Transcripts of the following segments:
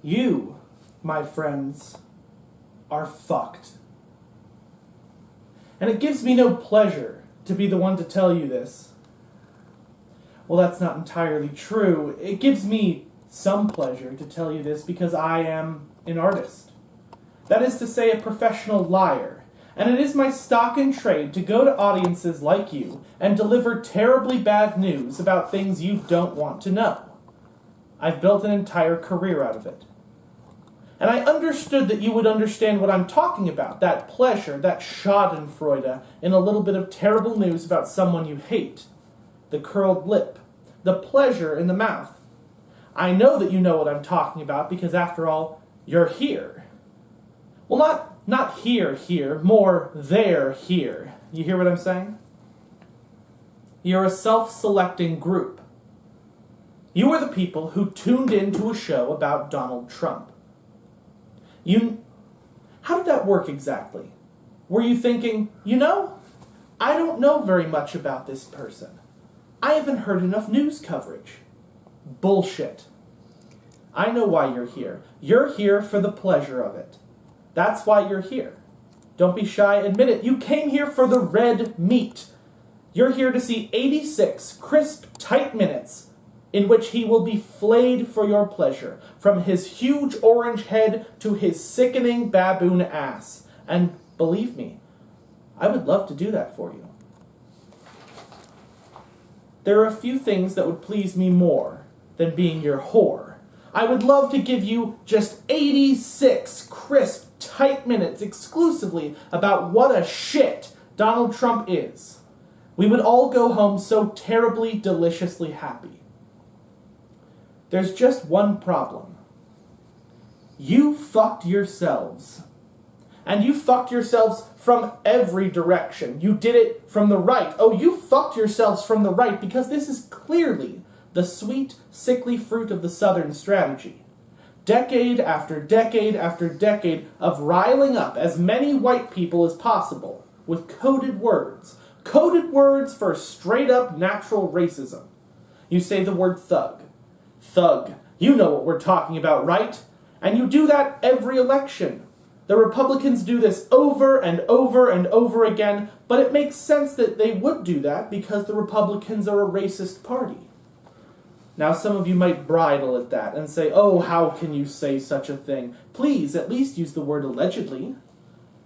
You, my friends, are fucked. And it gives me no pleasure to be the one to tell you this. Well, that's not entirely true. It gives me some pleasure to tell you this because I am an artist. That is to say, a professional liar. And it is my stock in trade to go to audiences like you and deliver terribly bad news about things you don't want to know. I've built an entire career out of it. And I understood that you would understand what I'm talking about, that pleasure, that schadenfreude in a little bit of terrible news about someone you hate. The curled lip, the pleasure in the mouth. I know that you know what I'm talking about because, after all, you're here. Well, not here, more there, here. You hear what I'm saying? You're a self-selecting group. You are the people who tuned into a show about Donald Trump. How did that work exactly? Were you thinking, I don't know very much about this person. I haven't heard enough news coverage. Bullshit. I know why you're here. You're here for the pleasure of it. That's why you're here. Don't be shy, admit it. You came here for the red meat. You're here to see 86 crisp, tight minutes in which he will be flayed for your pleasure, from his huge orange head to his sickening baboon ass. And believe me, I would love to do that for you. There are a few things that would please me more than being your whore. I would love to give you just 86 crisp, tight minutes exclusively about what a shit Donald Trump is. We would all go home so terribly, deliciously happy. There's just one problem. You fucked yourselves. And you fucked yourselves from every direction. You did it from the right. Oh, you fucked yourselves from the right because this is clearly the sweet, sickly fruit of the Southern strategy. Decade after decade after decade of riling up as many white people as possible with coded words. Coded words for straight-up natural racism. You say the word thug. Thug. You know what we're talking about, right? And you do that every election. The Republicans do this over and over and over again, but it makes sense that they would do that because the Republicans are a racist party. Now, some of you might bridle at that and say, oh, how can you say such a thing? Please, at least use the word allegedly.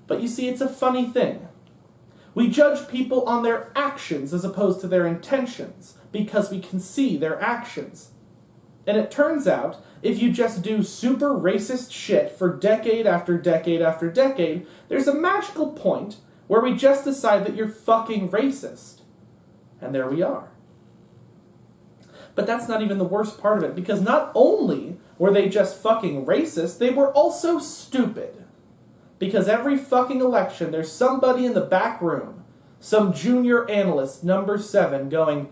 But you see, it's a funny thing. We judge people on their actions as opposed to their intentions because we can see their actions. And it turns out, if you just do super racist shit for decade after decade after decade, there's a magical point where we just decide that you're fucking racist. And there we are. But that's not even the worst part of it, because not only were they just fucking racist, they were also stupid. Because every fucking election, there's somebody in the back room, some junior analyst, number 7, going,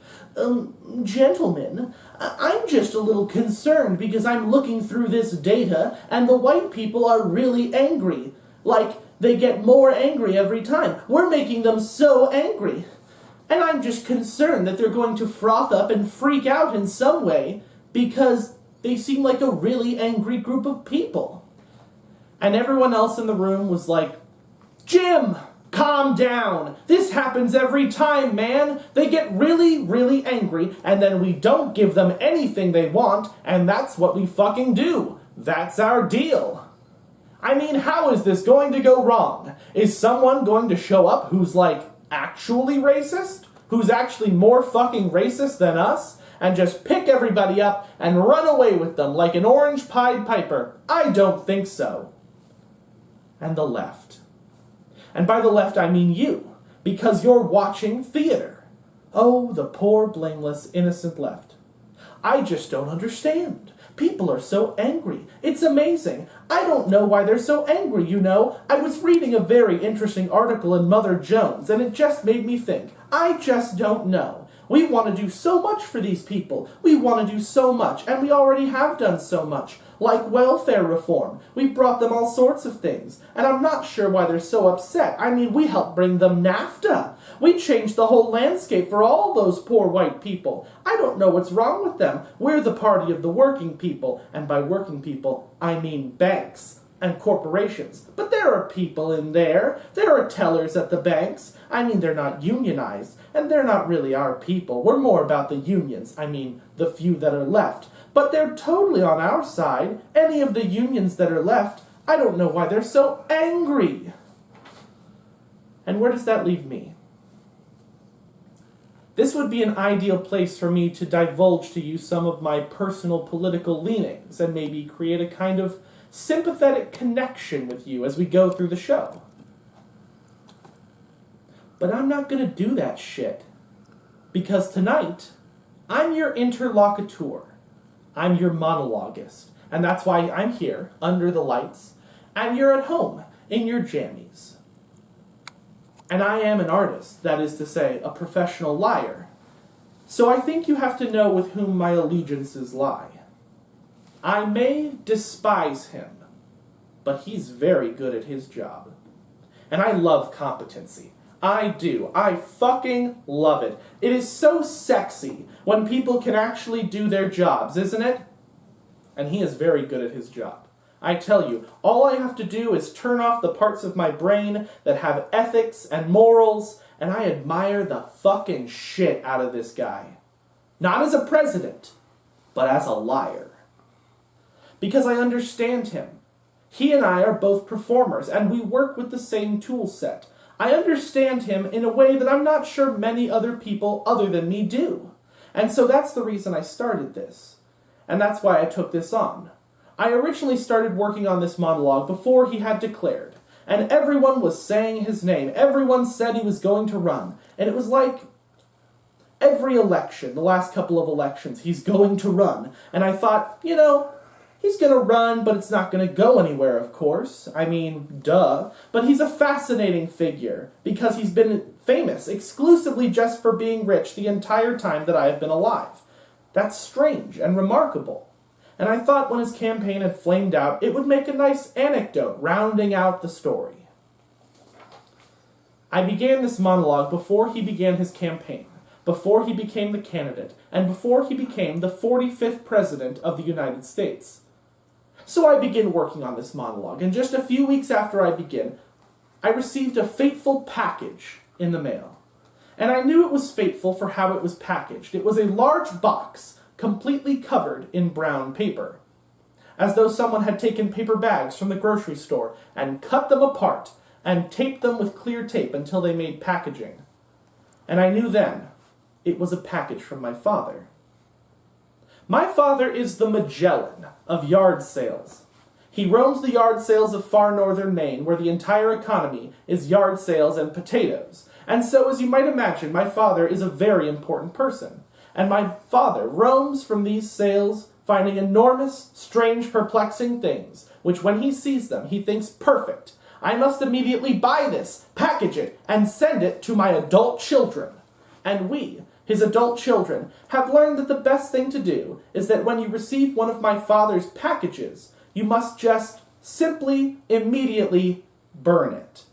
gentlemen, I'm just a little concerned because I'm looking through this data and the white people are really angry. Like, they get more angry every time. We're making them so angry. And I'm just concerned that they're going to froth up and freak out in some way because they seem like a really angry group of people. And everyone else in the room was like, Jim, calm down. This happens every time, man. They get really, really angry, and then we don't give them anything they want, and that's what we fucking do. That's our deal. I mean, how is this going to go wrong? Is someone going to show up who's, actually racist? Who's actually more fucking racist than us? And just pick everybody up and run away with them like an orange Pied Piper? I don't think so. And the left. And by the left, I mean you, because you're watching theater. Oh, the poor, blameless, innocent left. I just don't understand. People are so angry. It's amazing. I don't know why they're so angry, I was reading a very interesting article in Mother Jones, and it just made me think. I just don't know. We want to do so much for these people. We want to do so much, and we already have done so much. like welfare reform. We brought them all sorts of things, and I'm not sure why they're so upset. I mean, we helped bring them NAFTA. We changed the whole landscape for all those poor white people. I don't know what's wrong with them. We're the party of the working people, and by working people, I mean banks and corporations. But there are people in there. There are tellers at the banks. I mean, they're not unionized, and they're not really our people. We're more about the unions. I mean, the few that are left. But they're totally on our side. Any of the unions that are left, I don't know why they're so angry. And where does that leave me? This would be an ideal place for me to divulge to you some of my personal political leanings and maybe create a kind of sympathetic connection with you as we go through the show. But I'm not going to do that shit. Because tonight, I'm your interlocutor. I'm your monologuist. And that's why I'm here, under the lights, and you're at home, in your jammies. And I am an artist, that is to say, a professional liar. So I think you have to know with whom my allegiances lie. I may despise him, but he's very good at his job. And I love competency. I do. I fucking love it. It is so sexy when people can actually do their jobs, isn't it? And he is very good at his job. I tell you, all I have to do is turn off the parts of my brain that have ethics and morals, and I admire the fucking shit out of this guy. Not as a president, but as a liar. Because I understand him. He and I are both performers, and we work with the same tool set. I understand him in a way that I'm not sure many other people other than me do. And so that's the reason I started this. And that's why I took this on. I originally started working on this monologue before he had declared, and everyone was saying his name. Everyone said he was going to run, and it was like every election, the last couple of elections, he's going to run. And I thought, you know, he's going to run, but it's not going to go anywhere, of course. I mean, duh. But he's a fascinating figure, because he's been famous exclusively just for being rich the entire time that I have been alive. That's strange and remarkable. And I thought when his campaign had flamed out, it would make a nice anecdote rounding out the story. I began this monologue before he began his campaign, before he became the candidate, and before he became the 45th President of the United States. So I begin working on this monologue, and just a few weeks after I begin, I received a fateful package in the mail. And I knew it was fateful for how it was packaged. It was a large box, completely covered in brown paper, as though someone had taken paper bags from the grocery store and cut them apart and taped them with clear tape until they made packaging. And I knew then it was a package from my father. My father is the Magellan of yard sales. He roams the yard sales of far northern Maine, where the entire economy is yard sales and potatoes. And so, as you might imagine, my father is a very important person. And my father roams from these sales, finding enormous, strange, perplexing things, which when he sees them, he thinks, perfect. I must immediately buy this, package it, and send it to my adult children. And we, his adult children, have learned that the best thing to do is that when you receive one of my father's packages, you must just simply, immediately burn it.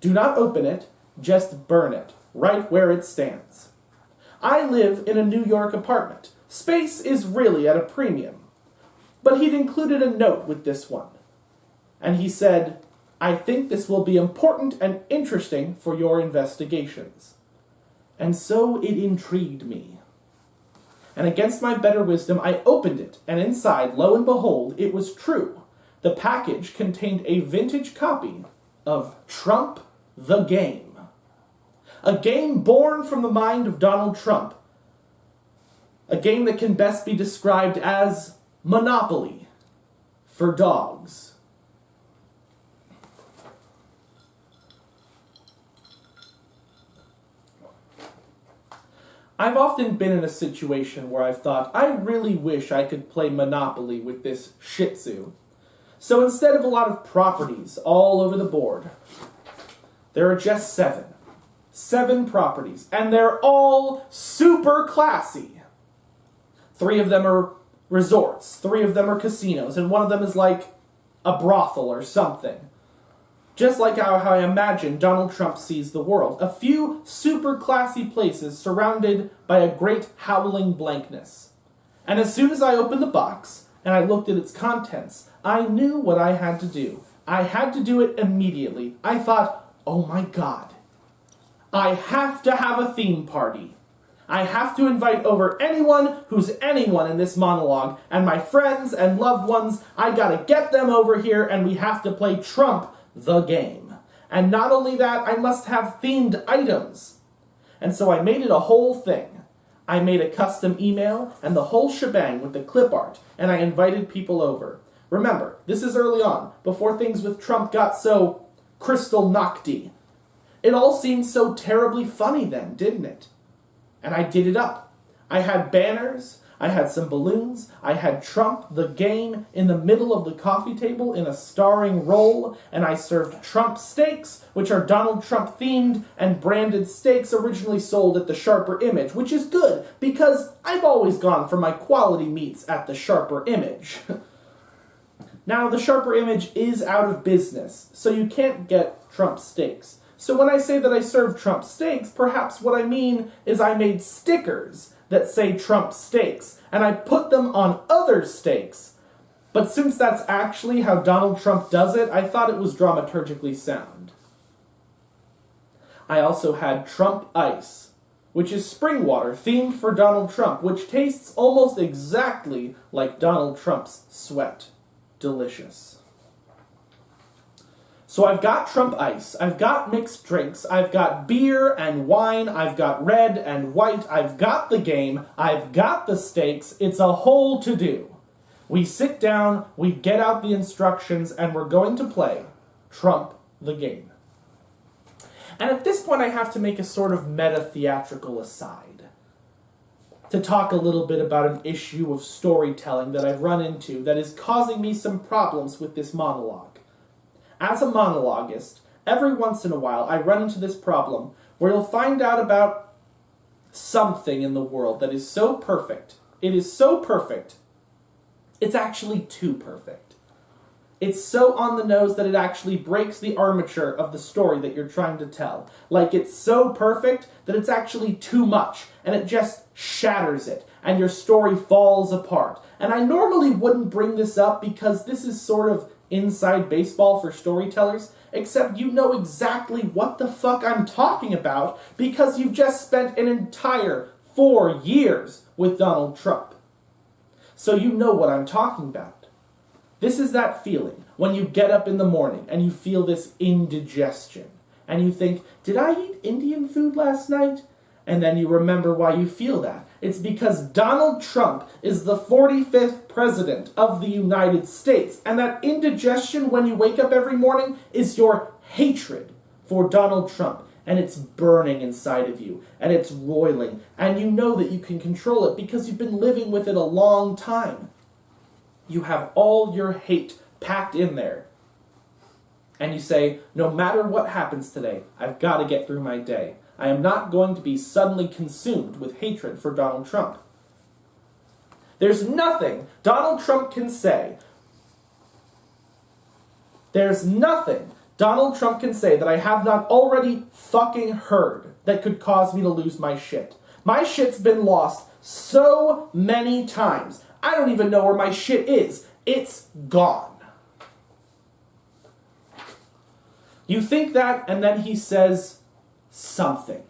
Do not open it, just burn it, right where it stands. I live in a New York apartment. Space is really at a premium. But he'd included a note with this one. And he said, I think this will be important and interesting for your investigations. And so it intrigued me. And against my better wisdom, I opened it, and inside, lo and behold, it was true. The package contained a vintage copy of Trump the Game. A game born from the mind of Donald Trump. A game that can best be described as Monopoly for dogs. I've often been in a situation where I've thought, I really wish I could play Monopoly with this Shih Tzu. So instead of a lot of properties all over the board, there are just 7. 7 properties, and they're all super classy. 3 of them are resorts. 3 of them are casinos, and one of them is like a brothel or something. Just like how I imagine Donald Trump sees the world. A few super classy places surrounded by a great howling blankness. And as soon as I opened the box and I looked at its contents, I knew what I had to do. I had to do it immediately. I thought, oh my God, I have to have a theme party. I have to invite over anyone who's anyone in this monologue, and my friends and loved ones, I gotta get them over here, and we have to play Trump the game. And not only that, I must have themed items. And so I made it a whole thing. I made a custom email and the whole shebang with the clip art, and I invited people over. Remember, this is early on, before things with Trump got so crystal knockedy. It all seemed so terribly funny then, didn't it? And I did it up. I had banners, I had some balloons, I had Trump the game in the middle of the coffee table in a starring role, and I served Trump steaks, which are Donald Trump themed and branded steaks originally sold at the Sharper Image, which is good because I've always gone for my quality meats at the Sharper Image. Now, the Sharper Image is out of business, so you can't get Trump steaks. So when I say that I serve Trump steaks, perhaps what I mean is I made stickers that say Trump steaks, and I put them on other steaks. But since that's actually how Donald Trump does it, I thought it was dramaturgically sound. I also had Trump Ice, which is spring water themed for Donald Trump, which tastes almost exactly like Donald Trump's sweat. Delicious. So I've got Trump Ice, I've got mixed drinks, I've got beer and wine, I've got red and white, I've got the game, I've got the steaks, it's a whole to-do. We sit down, we get out the instructions, and we're going to play Trump the game. And at this point I have to make a sort of meta-theatrical aside to talk a little bit about an issue of storytelling that I've run into that is causing me some problems with this monologue. As a monologuist, every once in a while I run into this problem where you'll find out about something in the world that is so perfect. It is so perfect, it's actually too perfect. It's so on the nose that it actually breaks the armature of the story that you're trying to tell. Like it's so perfect that it's actually too much, and it just shatters it, and your story falls apart. And I normally wouldn't bring this up because this is sort of inside baseball for storytellers, except you know exactly what the fuck I'm talking about because you've just spent an entire 4 years with Donald Trump. So you know what I'm talking about. This is that feeling when you get up in the morning and you feel this indigestion and you think, did I eat Indian food last night? And then you remember why you feel that. It's because Donald Trump is the 45th president of the United States. And that indigestion when you wake up every morning is your hatred for Donald Trump. And it's burning inside of you. And it's roiling. And you know that you can control it because you've been living with it a long time. You have all your hate packed in there. And you say, no matter what happens today, I've got to get through my day. I am not going to be suddenly consumed with hatred for Donald Trump. There's nothing Donald Trump can say. There's nothing Donald Trump can say that I have not already fucking heard that could cause me to lose my shit. My shit's been lost so many times. I don't even know where my shit is. It's gone. You think that, and then he says something.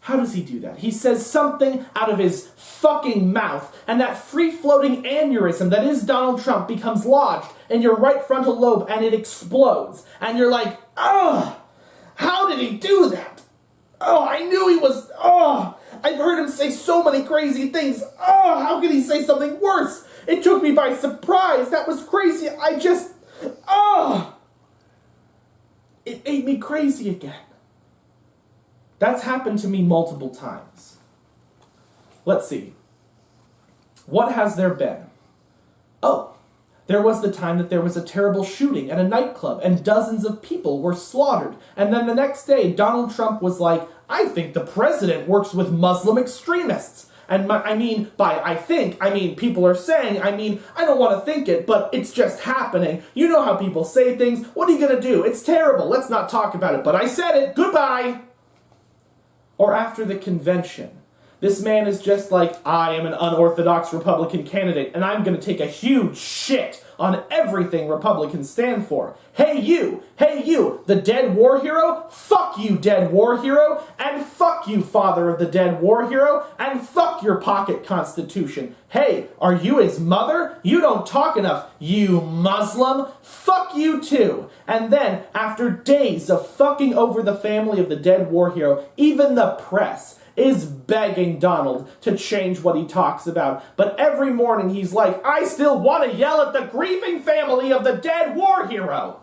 How does he do that? He says something out of his fucking mouth, and that free-floating aneurysm that is Donald Trump becomes lodged in your right frontal lobe, and it explodes. And you're like, oh, how did he do that? Oh, I knew he was, oh, I've heard him say so many crazy things. Oh, how could he say something worse? It took me by surprise. That was crazy. It made me crazy again. That's happened to me multiple times. Let's see. What has there been? Oh, there was the time that there was a terrible shooting at a nightclub and dozens of people were slaughtered. And then the next day, Donald Trump was like, I think the president works with Muslim extremists. And I mean by I think, I mean people are saying, I mean I don't want to think it, but it's just happening. You know how people say things. What are you going to do? It's terrible. Let's not talk about it. But I said it. Goodbye. Or after the convention. This man is just like, I am an unorthodox Republican candidate, and I'm going to take a huge shit on everything Republicans stand for. Hey you, the dead war hero, fuck you, dead war hero, and fuck you, father of the dead war hero, and fuck your pocket constitution. Hey, are you his mother? You don't talk enough, you Muslim. Fuck you too. And then, after days of fucking over the family of the dead war hero, even the press is begging Donald to change what he talks about. But every morning he's like, I still want to yell at the grieving family of the dead war hero.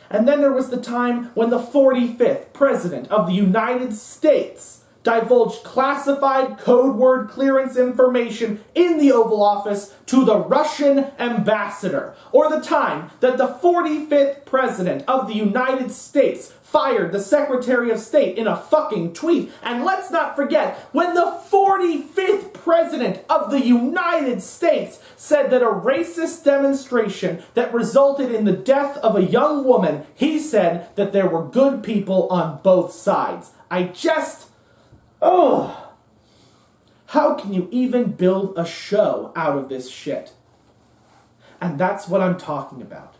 And then there was the time when the 45th President of the United States divulged classified code word clearance information in the Oval Office to the Russian ambassador. Or the time that the 45th President of the United States fired the Secretary of State in a fucking tweet. And let's not forget when the 45th President of the United States said that a racist demonstration that resulted in the death of a young woman, he said that there were good people on both sides. How can you even build a show out of this shit? And that's what I'm talking about.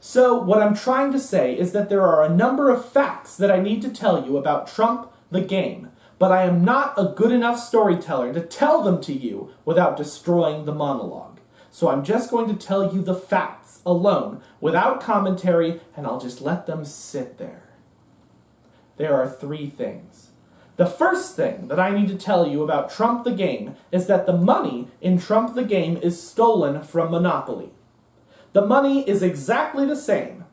So, what I'm trying to say is that there are a number of facts that I need to tell you about Trump, the game, but I am not a good enough storyteller to tell them to you without destroying the monologue. So I'm just going to tell you the facts alone, without commentary, and I'll just let them sit there. There are 3 things. The first thing that I need to tell you about Trump the game is that the money in Trump the game is stolen from Monopoly. The money is exactly the same.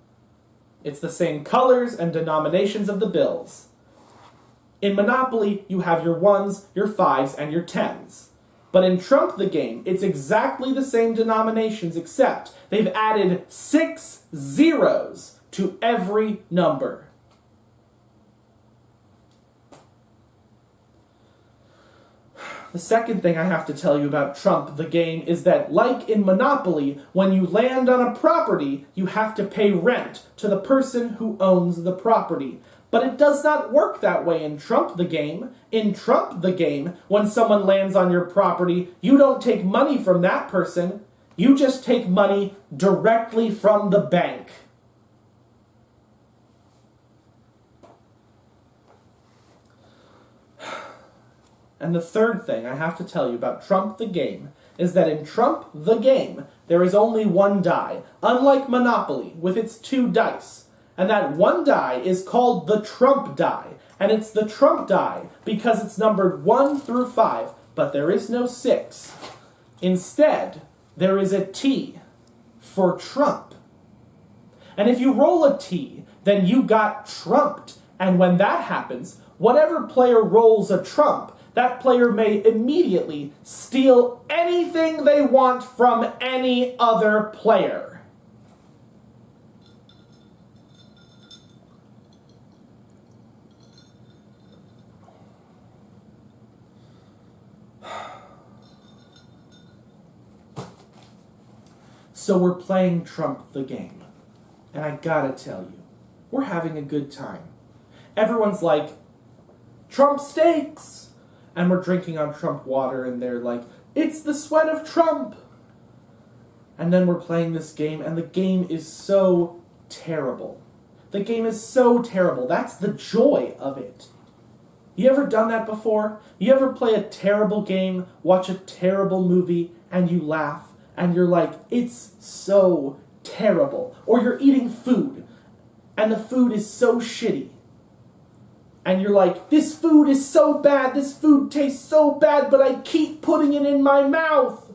It's the same colors and denominations of the bills. In Monopoly, you have your 1s, your 5s, and your 10s. But in Trump the game, it's exactly the same denominations, except they've added 6 zeros to every number. The second thing I have to tell you about Trump the game is that, like in Monopoly, when you land on a property, you have to pay rent to the person who owns the property. But it does not work that way in Trump the game. In Trump the game, when someone lands on your property, you don't take money from that person. You just take money directly from the bank. And the third thing I have to tell you about Trump the game is that in Trump the game, there is only 1 die, unlike Monopoly with its 2 dice. And that 1 die is called the Trump die. And it's the Trump die because it's numbered 1 through 5, but there is no 6. Instead, there is a T for Trump. And if you roll a T, then you got trumped. And when that happens, whatever player rolls a trump, that player may immediately steal anything they want from any other player. So we're playing Trump the game. And I gotta tell you, we're having a good time. Everyone's like, Trump steaks! And we're drinking on Trump water, and they're like, it's the sweat of Trump! And then we're playing this game, and the game is so terrible. The game is so terrible. That's the joy of it. You ever done that before? You ever play a terrible game, watch a terrible movie, and you laugh, and you're like, it's so terrible. Or you're eating food, and the food is so shitty. And you're like, this food is so bad, this food tastes so bad, but I keep putting it in my mouth.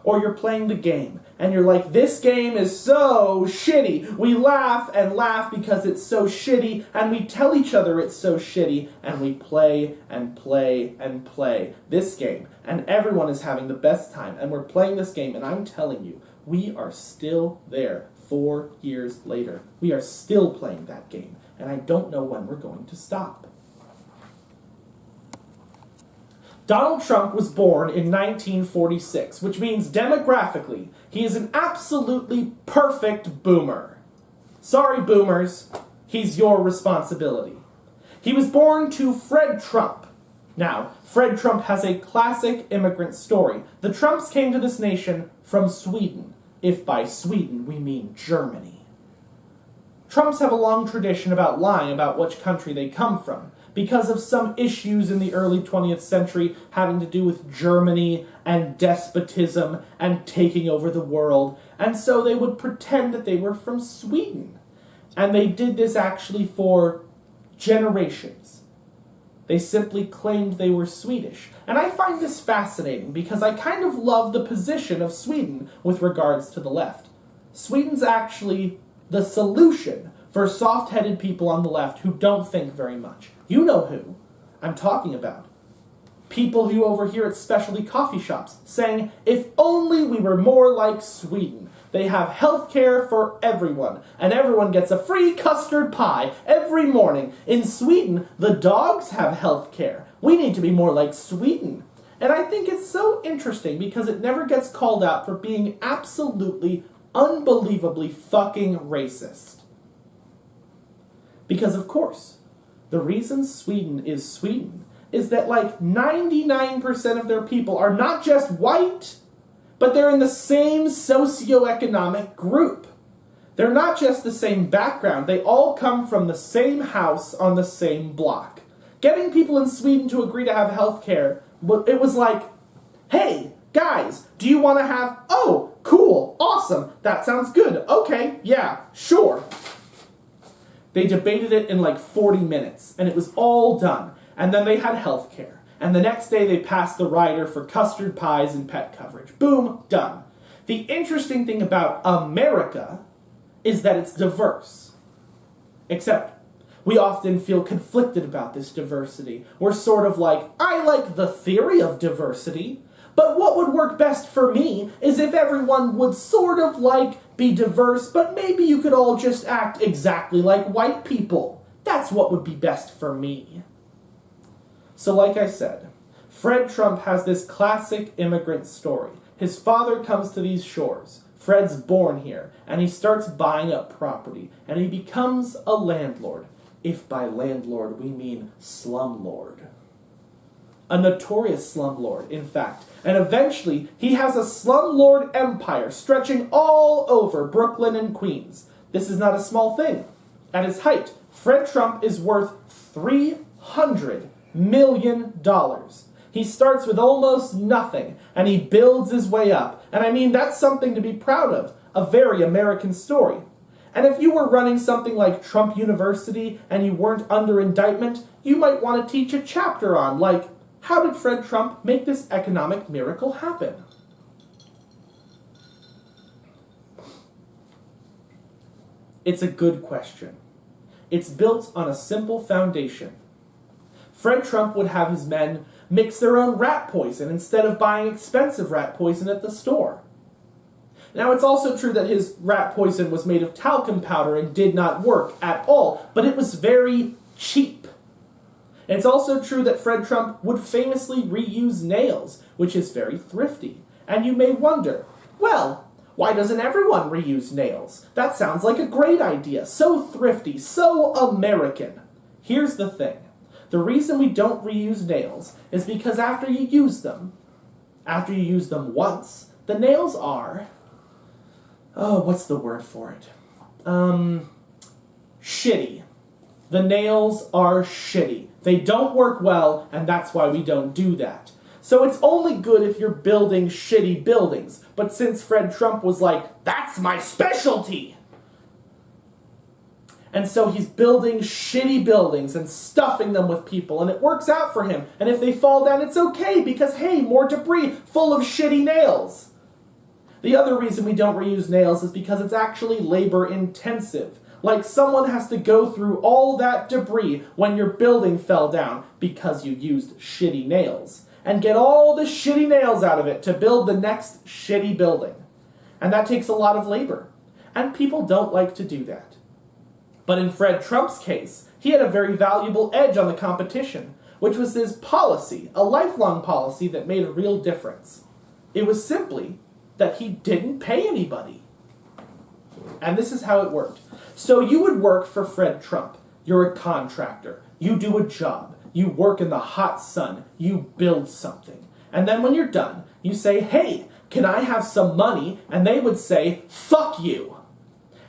Or you're playing the game, and you're like, this game is so shitty. We laugh and laugh because it's so shitty, and we tell each other it's so shitty, and we play and play and play this game. And everyone is having the best time, and we're playing this game, and I'm telling you, we are still there 4 years later. We are still playing that game. And I don't know when we're going to stop. Donald Trump was born in 1946, which means demographically, he is an absolutely perfect boomer. Sorry, boomers, he's your responsibility. He was born to Fred Trump. Now, Fred Trump has a classic immigrant story. The Trumps came to this nation from Sweden, if by Sweden we mean Germany. Trumps have a long tradition about lying about which country they come from, because of some issues in the early 20th century having to do with Germany and despotism and taking over the world, and so they would pretend that they were from Sweden. And they did this actually for generations. They simply claimed they were Swedish. And I find this fascinating because I kind of love the position of Sweden with regards to the left. Sweden's actually the solution for soft-headed people on the left who don't think very much. You know who I'm talking about. People who overhear at specialty coffee shops saying, if only we were more like Sweden. They have health care for everyone, and everyone gets a free custard pie every morning. In Sweden, the dogs have health care. We need to be more like Sweden. And I think it's so interesting because it never gets called out for being absolutely, unbelievably fucking racist. Because of course, the reason Sweden is that like 99% of their people are not just white, but they're in the same socioeconomic group. They're not just the same background, they all come from the same house on the same block. Getting people in Sweden to agree to have health care, it was like, hey, guys, do you want to have, oh, cool, awesome, that sounds good, okay, yeah, sure. They debated it in like 40 minutes, and it was all done. And then they had health care. And the next day they passed the rider for custard pies and pet coverage. Boom, done. The interesting thing about America is that it's diverse. Except we often feel conflicted about this diversity. We're sort of like, I like the theory of diversity, but what would work best for me is if everyone would sort of like be diverse, but maybe you could all just act exactly like white people. That's what would be best for me. So like I said, Fred Trump has this classic immigrant story. His father comes to these shores. Fred's born here, and he starts buying up property, and he becomes a landlord. If by landlord we mean slumlord. A notorious slumlord, in fact. And eventually, he has a slumlord empire stretching all over Brooklyn and Queens. This is not a small thing. At his height, Fred Trump is worth $300 million. He starts with almost nothing, and he builds his way up. And I mean, that's something to be proud of. A very American story. And if you were running something like Trump University and you weren't under indictment, you might want to teach a chapter on, like, how did Fred Trump make this economic miracle happen? It's a good question. It's built on a simple foundation. Fred Trump would have his men mix their own rat poison instead of buying expensive rat poison at the store. Now, it's also true that his rat poison was made of talcum powder and did not work at all, but it was very cheap. And it's also true that Fred Trump would famously reuse nails, which is very thrifty. And you may wonder, well, why doesn't everyone reuse nails? That sounds like a great idea. So thrifty, so American. Here's the thing. The reason we don't reuse nails is because after you use them once, the nails are, what's the word for it? Shitty. The nails are shitty. They don't work well, and that's why we don't do that. So it's only good if you're building shitty buildings. But since Fred Trump was like, that's my specialty! And so he's building shitty buildings and stuffing them with people, and it works out for him. And if they fall down, it's okay, because hey, more debris full of shitty nails. The other reason we don't reuse nails is because it's actually labor intensive. Like someone has to go through all that debris when your building fell down because you used shitty nails, and get all the shitty nails out of it to build the next shitty building. And that takes a lot of labor. And people don't like to do that. But in Fred Trump's case, he had a very valuable edge on the competition. which was his policy, a lifelong policy that made a real difference. It was simply that he didn't pay anybody. And this is how it worked. So you would work for Fred Trump. You're a contractor. You do a job. You work in the hot sun. You build something. And then when you're done, you say, hey, can I have some money? And they would say, fuck you.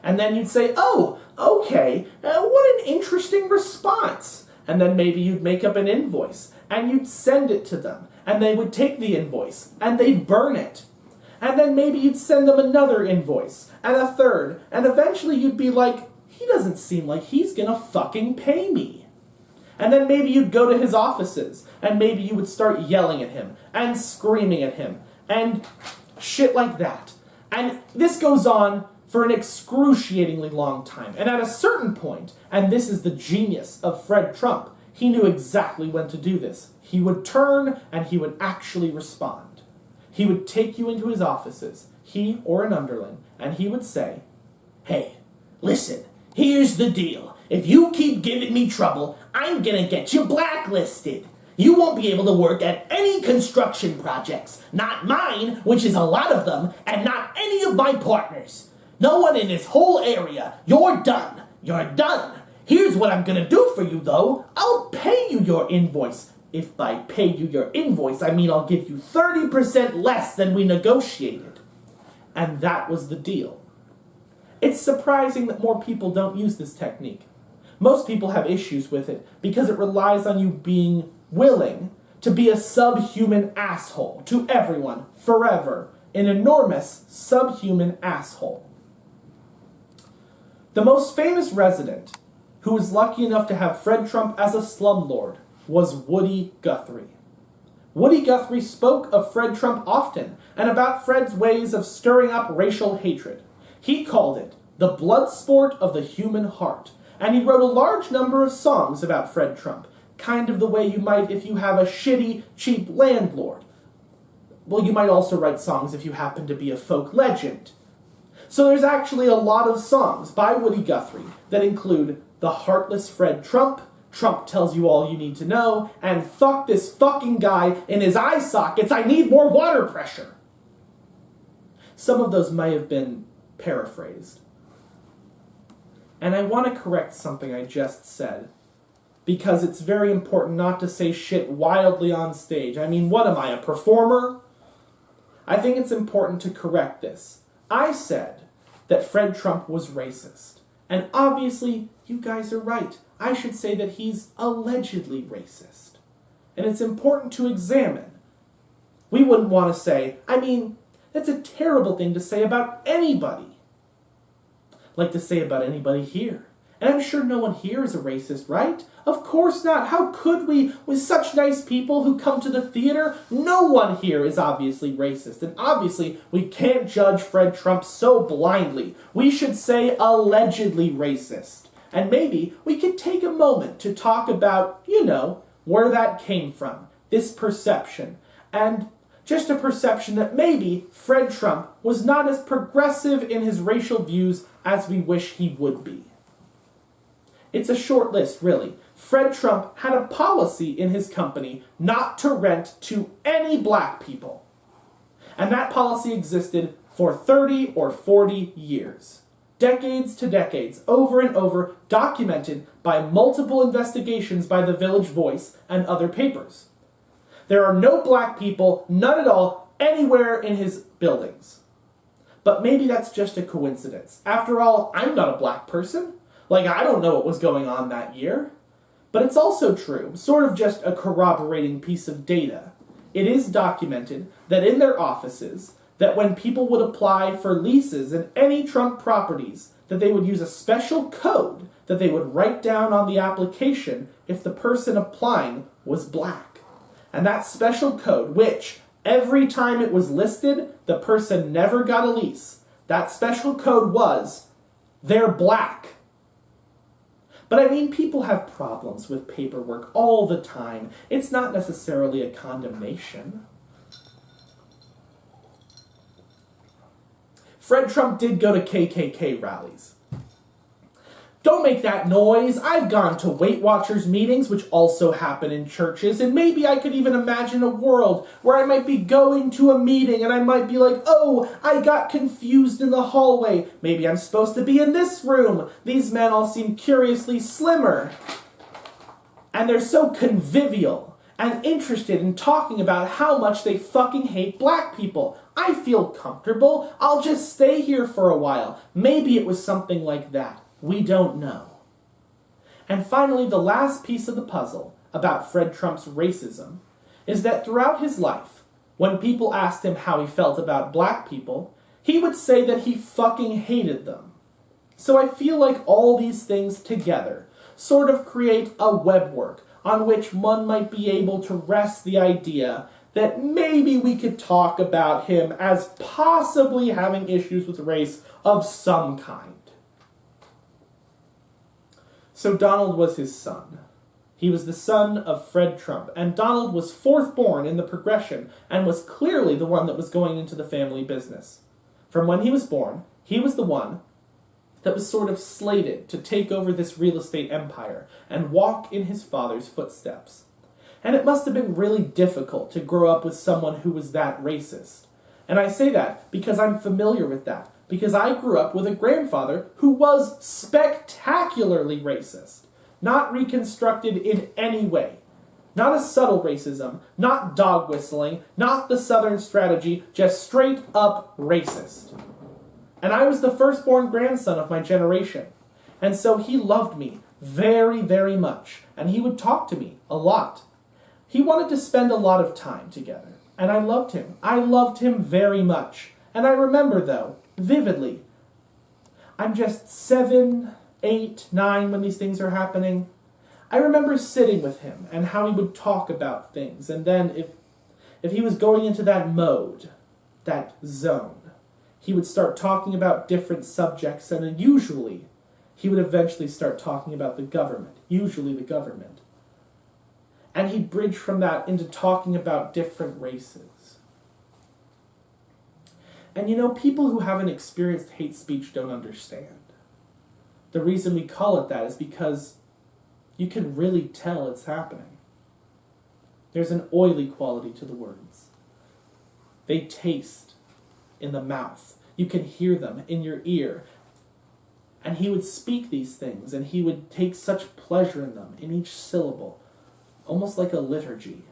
And then you'd say, oh, okay, what an interesting response. And then maybe you'd make up an invoice, and you'd send it to them, and they would take the invoice, and they'd burn it. And then maybe you'd send them another invoice, and a third, and eventually you'd be like, he doesn't seem like he's gonna fucking pay me. And then maybe you'd go to his offices, and maybe you would start yelling at him, and screaming at him, and shit like that. And this goes on for an excruciatingly long time. And at a certain point, and this is the genius of Fred Trump, he knew exactly when to do this. He would turn and he would actually respond. He would take you into his offices, he or an underling, and he would say, hey, listen, here's the deal. If you keep giving me trouble, I'm gonna get you blacklisted. You won't be able to work at any construction projects. Not mine, which is a lot of them, and not any of my partners. No one in this whole area. You're done. You're done. Here's what I'm gonna do for you, though. I'll pay you your invoice. If by pay you your invoice, I mean I'll give you 30% less than we negotiated. And that was the deal. It's surprising that more people don't use this technique. Most people have issues with it because it relies on you being willing to be a subhuman asshole to everyone, forever. An enormous subhuman asshole. The most famous resident who was lucky enough to have Fred Trump as a slumlord was Woody Guthrie. Woody Guthrie spoke of Fred Trump often and about Fred's ways of stirring up racial hatred. He called it the blood sport of the human heart, and he wrote a large number of songs about Fred Trump, kind of the way you might if you have a shitty, cheap landlord. Well, you might also write songs if you happen to be a folk legend. So there's actually a lot of songs by Woody Guthrie that include The Heartless Fred Trump, Trump Tells You All You Need to Know, and Fuck This Fucking Guy in His Eye Sockets, I Need More Water Pressure. Some of those may have been paraphrased. And I want to correct something I just said, because it's very important not to say shit wildly on stage. I mean, what am I, a performer? I think it's important to correct this. I said that Fred Trump was racist. And obviously, you guys are right. I should say that he's allegedly racist. And it's important to examine. We wouldn't want to say, I mean, that's a terrible thing to say about anybody. Like to say about anybody here. And I'm sure no one here is a racist, right? Of course not. How could we, with such nice people who come to the theater? No one here is obviously racist. And obviously, we can't judge Fred Trump so blindly. We should say allegedly racist. And maybe we could take a moment to talk about, where that came from. This perception. And just a perception that maybe Fred Trump was not as progressive in his racial views as we wish he would be. It's a short list, really. Fred Trump had a policy in his company not to rent to any black people. And that policy existed for 30 or 40 years. Decades to decades, over and over, documented by multiple investigations by the Village Voice and other papers. There are no black people, none at all, anywhere in his buildings. But maybe that's just a coincidence. After all, I'm not a black person. I don't know what was going on that year. But it's also true, sort of just a corroborating piece of data. It is documented that in their offices, that when people would apply for leases in any Trump properties, that they would use a special code that they would write down on the application if the person applying was black. And that special code, which, every time it was listed, the person never got a lease. That special code was, they're black. But I mean, people have problems with paperwork all the time. It's not necessarily a condemnation. Fred Trump did go to KKK rallies. Don't make that noise. I've gone to Weight Watchers meetings, which also happen in churches, and maybe I could even imagine a world where I might be going to a meeting and I might be like, oh, I got confused in the hallway. Maybe I'm supposed to be in this room. These men all seem curiously slimmer. And they're so convivial and interested in talking about how much they fucking hate black people. I feel comfortable. I'll just stay here for a while. Maybe it was something like that. We don't know. And finally, the last piece of the puzzle about Fred Trump's racism is that throughout his life, when people asked him how he felt about black people, he would say that he fucking hated them. So I feel like all these things together sort of create a webwork on which one might be able to rest the idea that maybe we could talk about him as possibly having issues with race of some kind. So Donald was his son. He was the son of Fred Trump, and Donald was fourth born in the progression and was clearly the one that was going into the family business. From when he was born, he was the one that was sort of slated to take over this real estate empire and walk in his father's footsteps. And it must have been really difficult to grow up with someone who was that racist. And I say that because I'm familiar with that. Because I grew up with a grandfather who was spectacularly racist. Not reconstructed in any way. Not a subtle racism, not dog whistling, not the Southern strategy, just straight up racist. And I was the firstborn grandson of my generation. And so he loved me very, very much. And he would talk to me a lot. He wanted to spend a lot of time together. And I loved him. I loved him very much. And I remember, though, vividly, I'm just 7, 8, 9 when these things are happening. I remember sitting with him and how he would talk about things. And then if he was going into that mode, that zone, he would start talking about different subjects, and then usually he would eventually start talking about the government, usually the government. And he'd bridge from that into talking about different races. And you know, people who haven't experienced hate speech don't understand. The reason we call it that is because you can really tell it's happening. There's an oily quality to the words. They taste in the mouth. You can hear them in your ear. And he would speak these things, and he would take such pleasure in them, in each syllable, almost like a liturgy.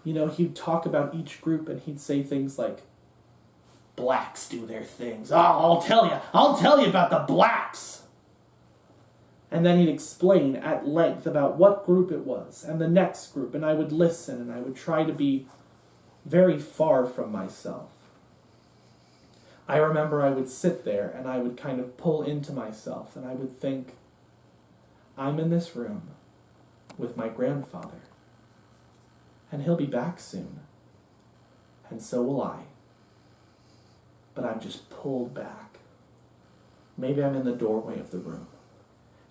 You know, he'd talk about each group, and he'd say things like, blacks do their things. Oh, I'll tell you about the blacks. And then he'd explain at length about what group it was, and the next group, and I would listen, and I would try to be very far from myself. I remember I would sit there, and I would kind of pull into myself, and I would think, I'm in this room with my grandfather, and he'll be back soon, and so will I. But I'm just pulled back. Maybe I'm in the doorway of the room.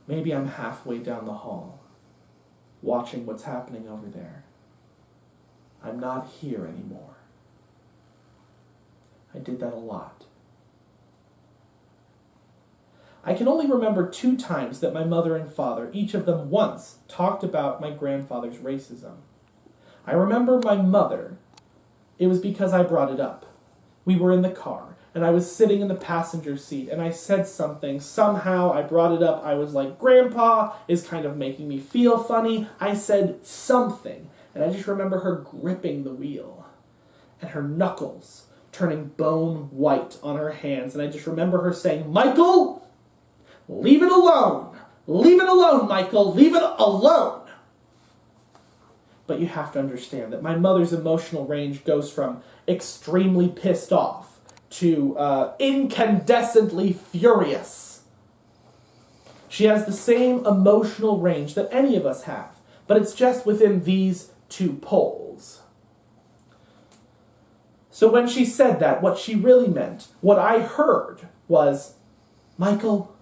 Maybe I'm halfway down the hall, watching what's happening over there. I'm not here anymore. I did that a lot. I can only remember 2 times that my mother and father, each of them once, talked about my grandfather's racism. I remember my mother. It was because I brought it up. We were in the car, and I was sitting in the passenger seat, and I said something. Somehow I brought it up. I was like, Grandpa is kind of making me feel funny. I said something, and I just remember her gripping the wheel, and her knuckles turning bone white on her hands, and I just remember her saying, Michael, leave it alone. Leave it alone, Michael. Leave it alone. But you have to understand that my mother's emotional range goes from extremely pissed off to incandescently furious. She has the same emotional range that any of us have, but it's just within these 2 poles. So when she said that, what she really meant, what I heard was, Michael,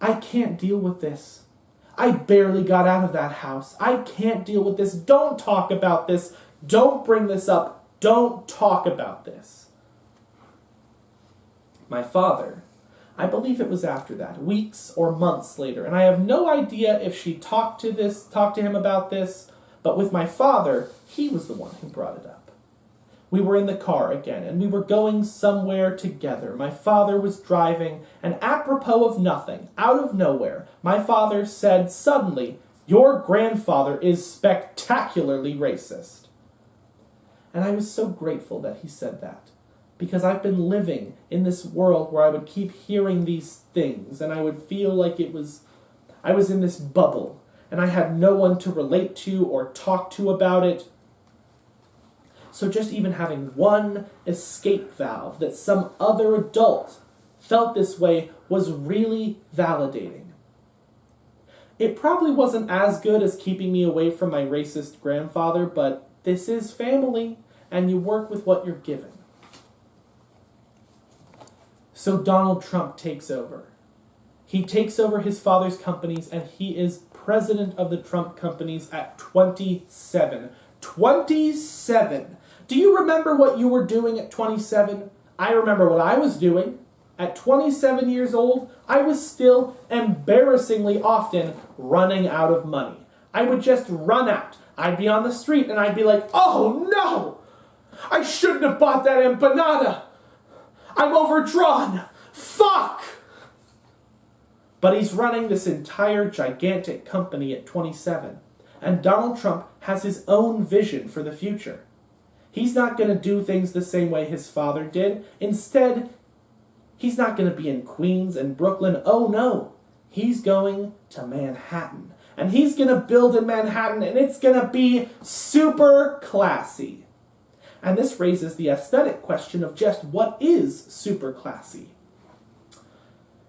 I can't deal with this. I barely got out of that house. I can't deal with this. Don't talk about this. Don't bring this up. Don't talk about this. My father, I believe it was after that, weeks or months later, and I have no idea if she talked to him about this, but with my father, he was the one who brought it up. We were in the car again, and we were going somewhere together. My father was driving, and apropos of nothing, out of nowhere, my father said suddenly, "Your grandfather is spectacularly racist." And I was so grateful that he said that, because I've been living in this world where I would keep hearing these things, and I would feel like I was in this bubble, and I had no one to relate to or talk to about it. So just even having one escape valve that some other adult felt this way was really validating. It probably wasn't as good as keeping me away from my racist grandfather, but this is family, and you work with what you're given. So Donald Trump takes over. He takes over his father's companies, and he is president of the Trump companies at 27. 27! Do you remember what you were doing at 27? I remember what I was doing. At 27 years old, I was still embarrassingly often running out of money. I would just run out. I'd be on the street and I'd be like, "Oh no! I shouldn't have bought that empanada! I'm overdrawn! Fuck!" But he's running this entire gigantic company at 27. And Donald Trump has his own vision for the future. He's not going to do things the same way his father did. Instead, he's not going to be in Queens and Brooklyn. Oh no, he's going to Manhattan. And he's going to build in Manhattan, and it's going to be super classy. And this raises the aesthetic question of just what is super classy.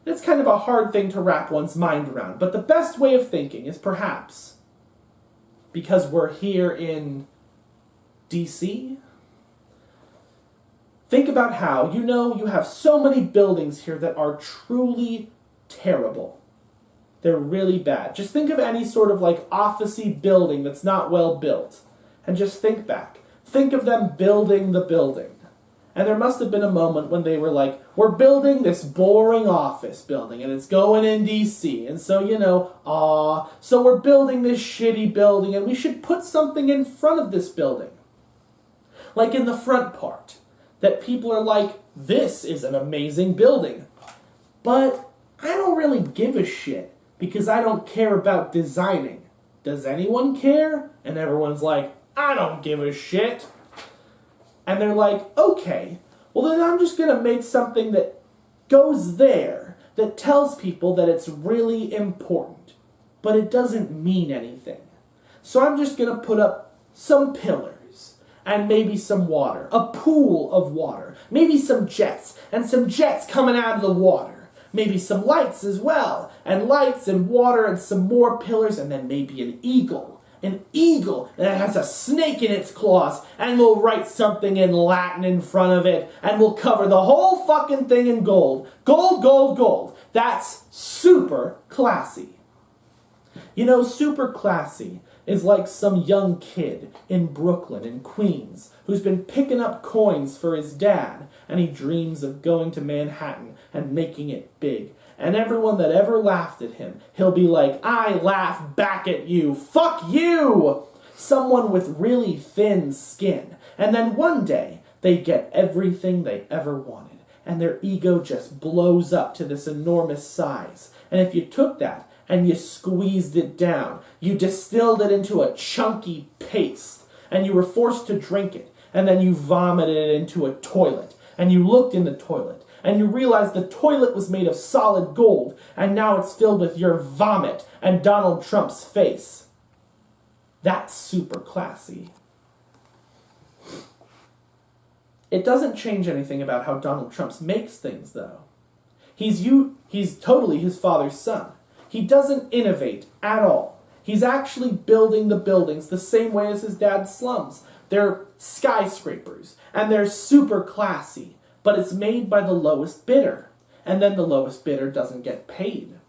It's kind of a hard thing to wrap one's mind around, but the best way of thinking is perhaps, because we're here in DC, think about how, you have so many buildings here that are truly terrible. They're really bad. Just think of any sort of office-y building that's not well built. And just think back. Think of them building the building. And there must have been a moment when they were like, "We're building this boring office building, and it's going in DC. And so, so we're building this shitty building, and we should put something in front of this building. Like in the front part, that people are like, this is an amazing building. But I don't really give a shit, because I don't care about designing. Does anyone care?" And everyone's like, "I don't give a shit." And they're like, "Okay, well then I'm just going to make something that goes there, that tells people that it's really important, but it doesn't mean anything. So I'm just going to put up some pillars, and maybe some water, a pool of water, maybe some jets, and some jets coming out of the water. Maybe some lights as well, and lights and water and some more pillars, and then maybe an eagle. An eagle that has a snake in its claws, and we'll write something in Latin in front of it, and we'll cover the whole fucking thing in gold. Gold, gold, gold. That's super classy." Super classy is like some young kid in Brooklyn and Queens who's been picking up coins for his dad, and he dreams of going to Manhattan and making it big. And everyone that ever laughed at him, he'll be like, "I laugh back at you. Fuck you!" Someone with really thin skin. And then one day, they get everything they ever wanted. And their ego just blows up to this enormous size. And if you took that and you squeezed it down, you distilled it into a chunky paste, and you were forced to drink it, and then you vomited it into a toilet, and you looked in the toilet, and you realized the toilet was made of solid gold, and now it's filled with your vomit and Donald Trump's face. That's super classy. It doesn't change anything about how Donald Trump makes things, though. He's totally his father's son. He doesn't innovate at all. He's actually building the buildings the same way as his dad's slums. They're skyscrapers, and they're super classy. But it's made by the lowest bidder, and then the lowest bidder doesn't get paid.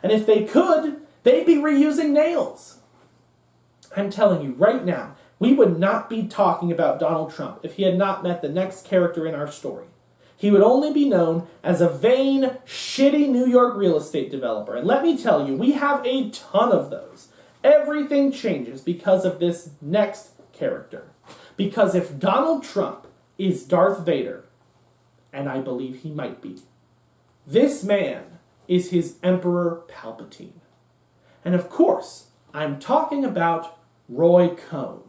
And if they could, they'd be reusing nails. I'm telling you right now, we would not be talking about Donald Trump if he had not met the next character in our story. He would only be known as a vain, shitty New York real estate developer. And let me tell you, we have a ton of those. Everything changes because of this next character. Because if Donald Trump is Darth Vader, and I believe he might be, this man is his Emperor Palpatine. And of course, I'm talking about Roy Cohn.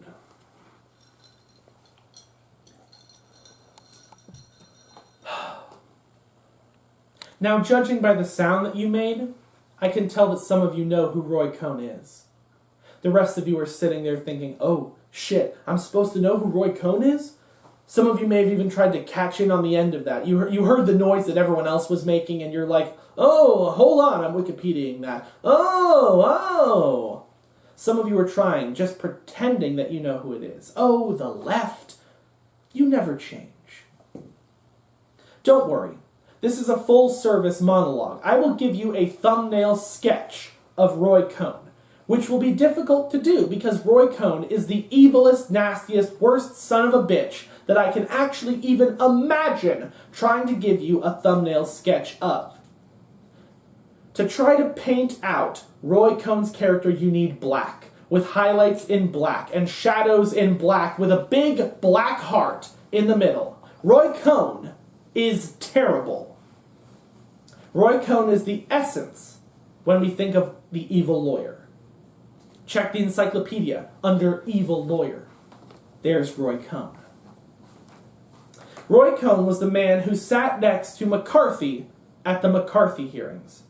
Now, judging by the sound that you made, I can tell that some of you know who Roy Cohn is. The rest of you are sitting there thinking, oh, shit, I'm supposed to know who Roy Cohn is? Some of you may have even tried to catch in on the end of that. You heard the noise that everyone else was making, and you're like, oh, hold on, I'm Wikipediaing that. Oh. Some of you are trying, just pretending that you know who it is. Oh, the left. You never change. Don't worry. This is a full-service monologue. I will give you a thumbnail sketch of Roy Cohn, which will be difficult to do because Roy Cohn is the evilest, nastiest, worst son of a bitch that I can actually even imagine trying to give you a thumbnail sketch of. To try to paint out Roy Cohn's character, you need black, with highlights in black and shadows in black with a big black heart in the middle. Roy Cohn is terrible. Roy Cohn is the essence when we think of the evil lawyer. Check the encyclopedia under evil lawyer. There's Roy Cohn. Roy Cohn was the man who sat next to McCarthy at the McCarthy hearings.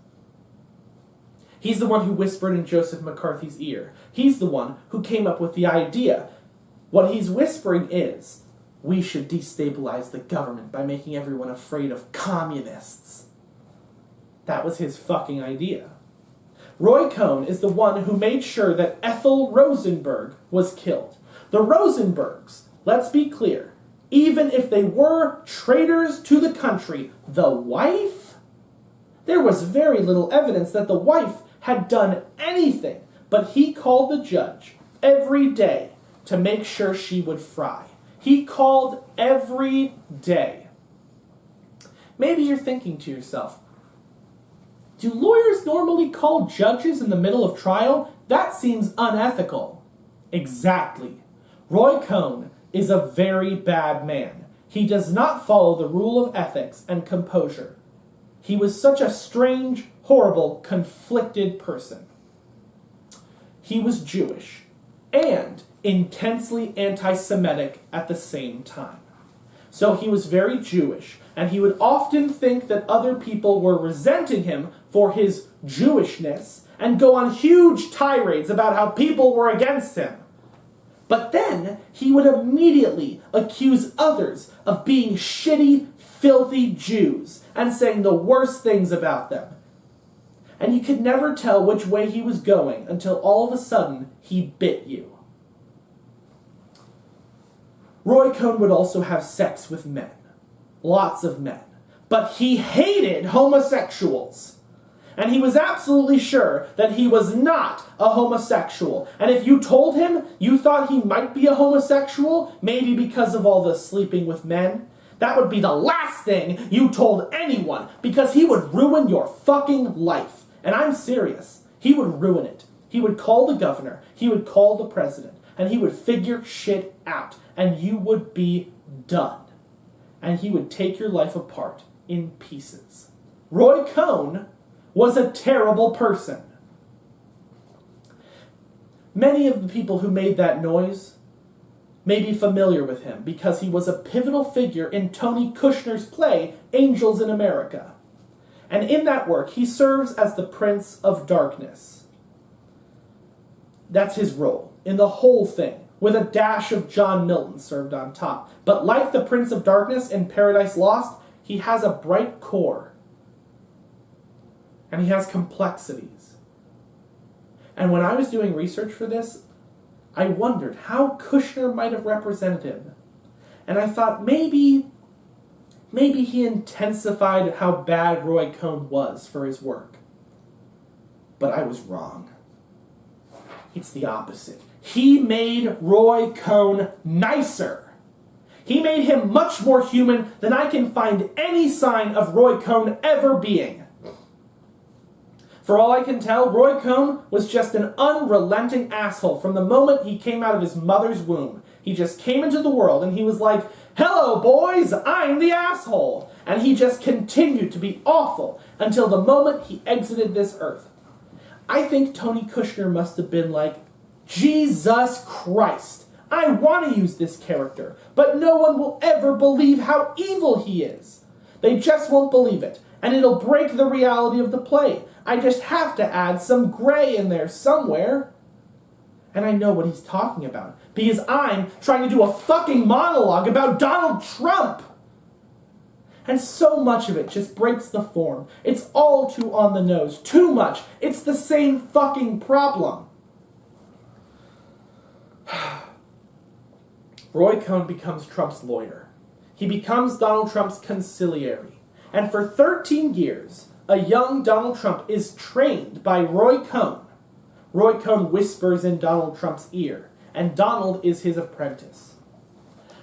He's the one who whispered in Joseph McCarthy's ear. He's the one who came up with the idea. What he's whispering is, we should destabilize the government by making everyone afraid of communists. That was his fucking idea. Roy Cohn is the one who made sure that Ethel Rosenberg was killed. The Rosenbergs, let's be clear, even if they were traitors to the country, the wife? There was very little evidence that the wife had done anything, but he called the judge every day to make sure she would fry. He called every day. Maybe you're thinking to yourself, do lawyers normally call judges in the middle of trial? That seems unethical. Exactly. Roy Cohn is a very bad man. He does not follow the rule of ethics and composure. He was such a strange, horrible, conflicted person. He was Jewish and intensely anti-Semitic at the same time. So he was very Jewish, and he would often think that other people were resenting him for his Jewishness and go on huge tirades about how people were against him. But then he would immediately accuse others of being shitty, filthy Jews and saying the worst things about them. And you could never tell which way he was going until all of a sudden he bit you. Roy Cohn would also have sex with men. Lots of men. But he hated homosexuals. And he was absolutely sure that he was not a homosexual. And if you told him you thought he might be a homosexual, maybe because of all the sleeping with men, that would be the last thing you told anyone, because he would ruin your fucking life. And I'm serious. He would ruin it. He would call the governor. He would call the president. And he would figure shit out. And you would be done. And he would take your life apart in pieces. Roy Cohn was a terrible person. Many of the people who made that noise may be familiar with him because he was a pivotal figure in Tony Kushner's play, Angels in America. And in that work, he serves as the Prince of Darkness. That's his role in the whole thing, with a dash of John Milton served on top. But like the Prince of Darkness in Paradise Lost, he has a bright core. And he has complexities. And when I was doing research for this, I wondered how Kushner might have represented him. And I thought maybe he intensified how bad Roy Cohn was for his work. But I was wrong. It's the opposite. He made Roy Cohn nicer. He made him much more human than I can find any sign of Roy Cohn ever being. For all I can tell, Roy Cohn was just an unrelenting asshole from the moment he came out of his mother's womb. He just came into the world and he was like, "Hello, boys, I'm the asshole." And he just continued to be awful until the moment he exited this earth. I think Tony Kushner must have been like, Jesus Christ, I want to use this character, but no one will ever believe how evil he is. They just won't believe it, and it'll break the reality of the play. I just have to add some gray in there somewhere. And I know what he's talking about, because I'm trying to do a fucking monologue about Donald Trump. And so much of it just breaks the form. It's all too on the nose. Too much. It's the same fucking problem. Roy Cohn becomes Trump's lawyer. He becomes Donald Trump's conciliary. And for 13 years, a young Donald Trump is trained by Roy Cohn. Roy Cohn whispers in Donald Trump's ear, and Donald is his apprentice.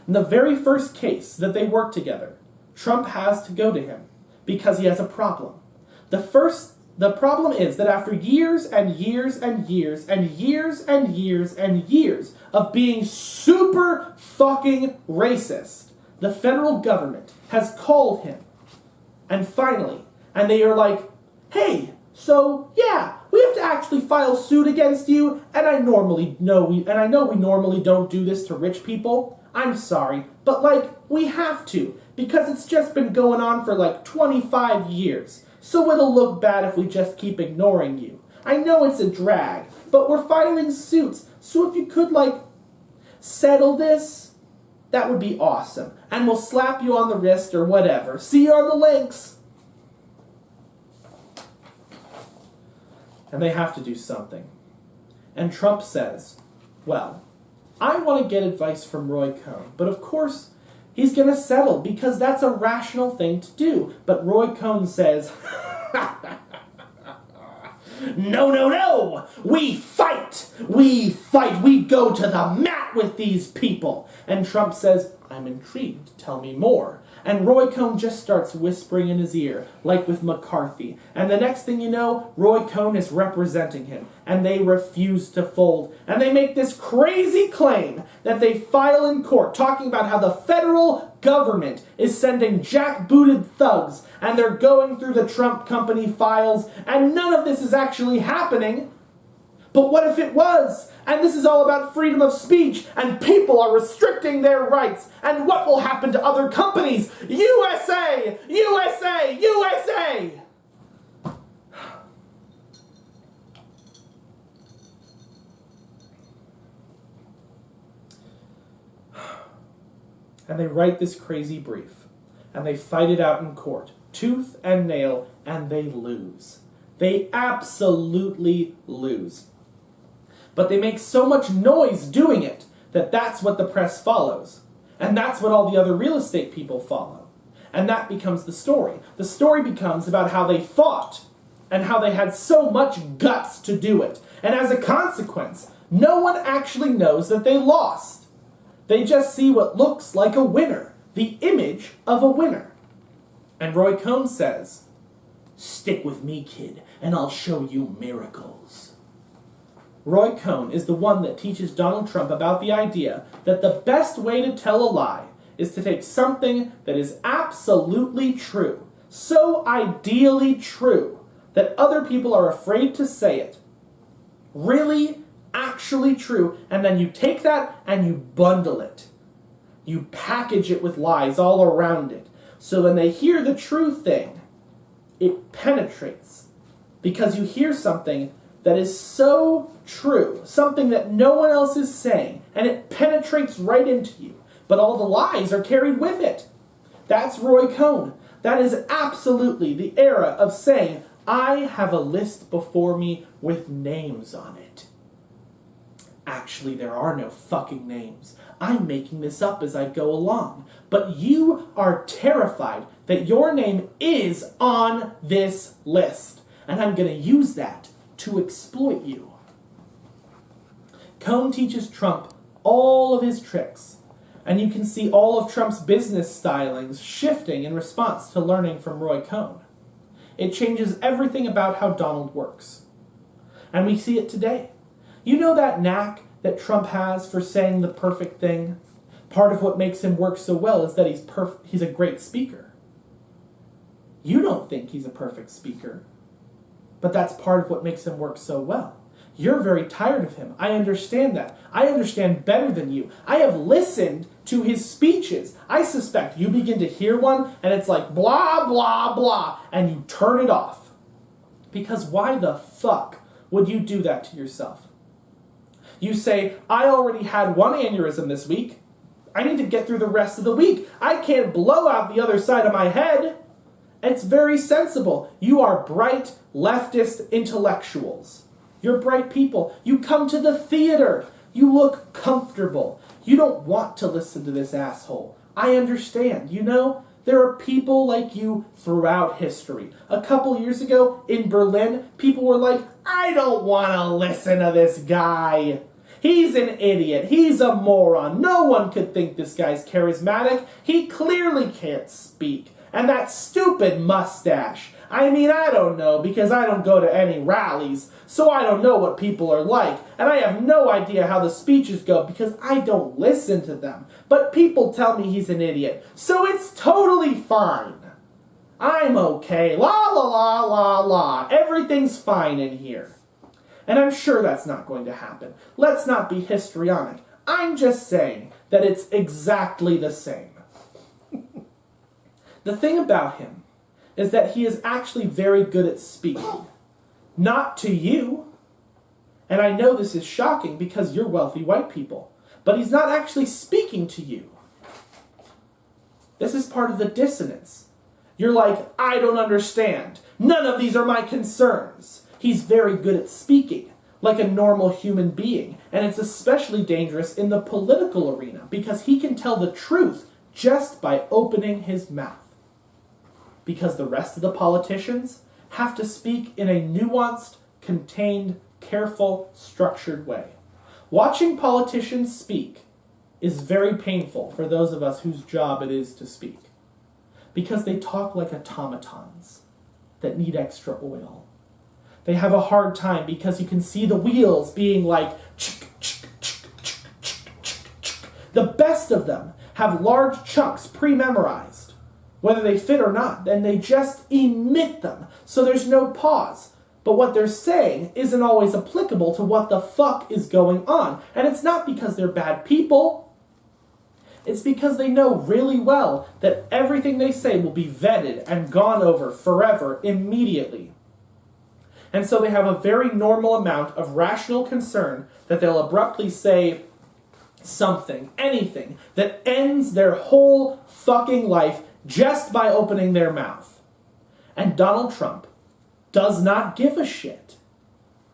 In the very first case that they work together, Trump has to go to him because he has a problem. The problem is that after years and years and years and years and years and years of being super fucking racist, the federal government has called him. And finally, and they are like, "Hey, so yeah, we have to actually file suit against you, and I know we normally don't do this to rich people. I'm sorry, but we have to, because it's just been going on for 25 years. So it'll look bad if we just keep ignoring you. I know it's a drag, but we're filing suits, so if you could settle this, that would be awesome. And we'll slap you on the wrist or whatever. See you on the links." And they have to do something. And Trump says, "Well, I want to get advice from Roy Cohn, but of course he's going to settle because that's a rational thing to do." But Roy Cohn says, "No, no, no! We fight! We fight! We go to the mat with these people!" And Trump says, "I'm intrigued. Tell me more." And Roy Cohn just starts whispering in his ear, like with McCarthy. And the next thing you know, Roy Cohn is representing him. And they refuse to fold. And they make this crazy claim that they file in court talking about how the federal government is sending jackbooted thugs. And they're going through the Trump company files. And none of this is actually happening. But what if it was? And this is all about freedom of speech, and people are restricting their rights. And what will happen to other companies? USA! USA! USA! And they write this crazy brief. And they fight it out in court, tooth and nail, and they lose. They absolutely lose. But they make so much noise doing it that that's what the press follows. And that's what all the other real estate people follow. And that becomes the story. The story becomes about how they fought and how they had so much guts to do it. And as a consequence, no one actually knows that they lost. They just see what looks like a winner, the image of a winner. And Roy Cohn says, "Stick with me, kid, and I'll show you miracles." Roy Cohn is the one that teaches Donald Trump about the idea that the best way to tell a lie is to take something that is absolutely true, so ideally true, that other people are afraid to say it. Really, actually true, and then you take that and you bundle it. You package it with lies all around it, so when they hear the true thing, it penetrates. Because you hear something that is so true, something that no one else is saying, and it penetrates right into you. But all the lies are carried with it. That's Roy Cohn. That is absolutely the era of saying, "I have a list before me with names on it." Actually, there are no fucking names. I'm making this up as I go along. But you are terrified that your name is on this list. And I'm going to use that to exploit you. Cohn teaches Trump all of his tricks. And you can see all of Trump's business stylings shifting in response to learning from Roy Cohn. It changes everything about how Donald works. And we see it today. You know that knack that Trump has for saying the perfect thing? Part of what makes him work so well is that he's a great speaker. You don't think he's a perfect speaker, but that's part of what makes him work so well. You're very tired of him. I understand that. I understand better than you. I have listened to his speeches. I suspect you begin to hear one and it's like blah, blah, blah, and you turn it off. Because why the fuck would you do that to yourself? You say, I already had one aneurysm this week. I need to get through the rest of the week. I can't blow out the other side of my head. It's very sensible. You are bright leftist intellectuals. You're bright people. You come to the theater. You look comfortable. You don't want to listen to this asshole. I understand. You know, there are people like you throughout history. A couple years ago in Berlin, people were like, I don't want to listen to this guy. He's an idiot. He's a moron. No one could think this guy's charismatic. He clearly can't speak. And that stupid mustache. I mean, I don't know, because I don't go to any rallies, so I don't know what people are like, and I have no idea how the speeches go because I don't listen to them. But people tell me he's an idiot, so it's totally fine. I'm okay. La la la la la. Everything's fine in here. And I'm sure that's not going to happen. Let's not be histrionic. I'm just saying that it's exactly the same. The thing about him is that he is actually very good at speaking. Not to you. And I know this is shocking because you're wealthy white people. But he's not actually speaking to you. This is part of the dissonance. You're like, I don't understand. None of these are my concerns. He's very good at speaking, like a normal human being. And it's especially dangerous in the political arena because he can tell the truth just by opening his mouth. Because the rest of the politicians have to speak in a nuanced, contained, careful, structured way. Watching politicians speak is very painful for those of us whose job it is to speak. Because they talk like automatons that need extra oil. They have a hard time because you can see the wheels being like the best of them have large chunks pre-memorized. Whether they fit or not, then they just emit them, so there's no pause. But what they're saying isn't always applicable to what the fuck is going on. And it's not because they're bad people. It's because they know really well that everything they say will be vetted and gone over forever, immediately. And so they have a very normal amount of rational concern that they'll abruptly say something, anything, that ends their whole fucking life just by opening their mouth. And Donald Trump does not give a shit.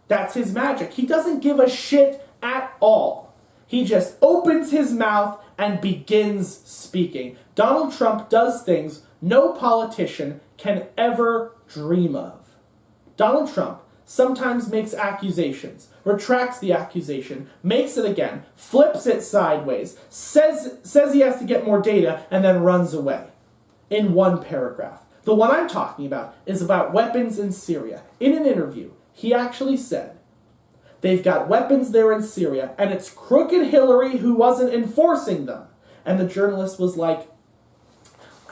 That's his magic. He doesn't give a shit at all. He just opens his mouth and begins speaking. Donald Trump does things no politician can ever dream of. Donald Trump sometimes makes accusations, retracts the accusation, makes it again, flips it sideways, says he has to get more data, and then runs away. In one paragraph. The one I'm talking about is about weapons in Syria. In an interview, he actually said, they've got weapons there in Syria, and it's crooked Hillary who wasn't enforcing them. And the journalist was like,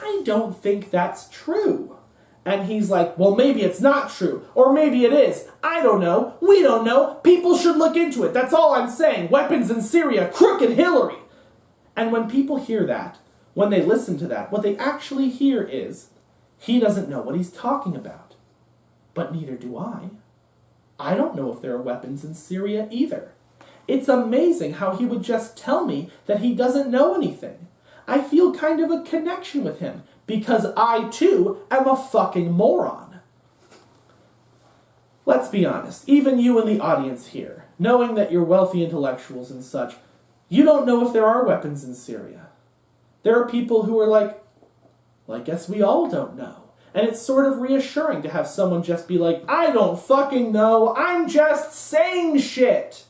I don't think that's true. And he's like, well, maybe it's not true, or maybe it is. I don't know. We don't know. People should look into it. That's all I'm saying. Weapons in Syria, crooked Hillary. And when people hear that, when they listen to that, what they actually hear is, he doesn't know what he's talking about. But neither do I. I don't know if there are weapons in Syria either. It's amazing how he would just tell me that he doesn't know anything. I feel kind of a connection with him, because I, too, am a fucking moron. Let's be honest, even you in the audience here, knowing that you're wealthy intellectuals and such, you don't know if there are weapons in Syria. There are people who are like, well, I guess we all don't know. And it's sort of reassuring to have someone just be like, I don't fucking know, I'm just saying shit.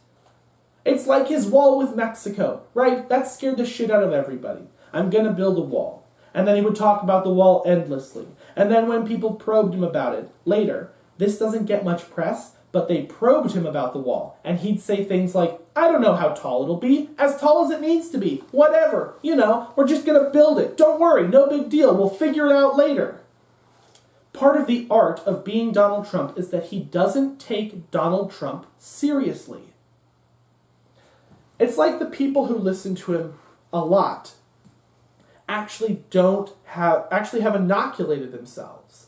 It's like his wall with Mexico, right? That scared the shit out of everybody. I'm gonna build a wall. And then he would talk about the wall endlessly. And then when people probed him about it later, this doesn't get much press, but they probed him about the wall. And he'd say things like, I don't know how tall it'll be, as tall as it needs to be, whatever, we're just gonna build it. Don't worry, no big deal, we'll figure it out later. Part of the art of being Donald Trump is that he doesn't take Donald Trump seriously. It's like the people who listen to him a lot actually have inoculated themselves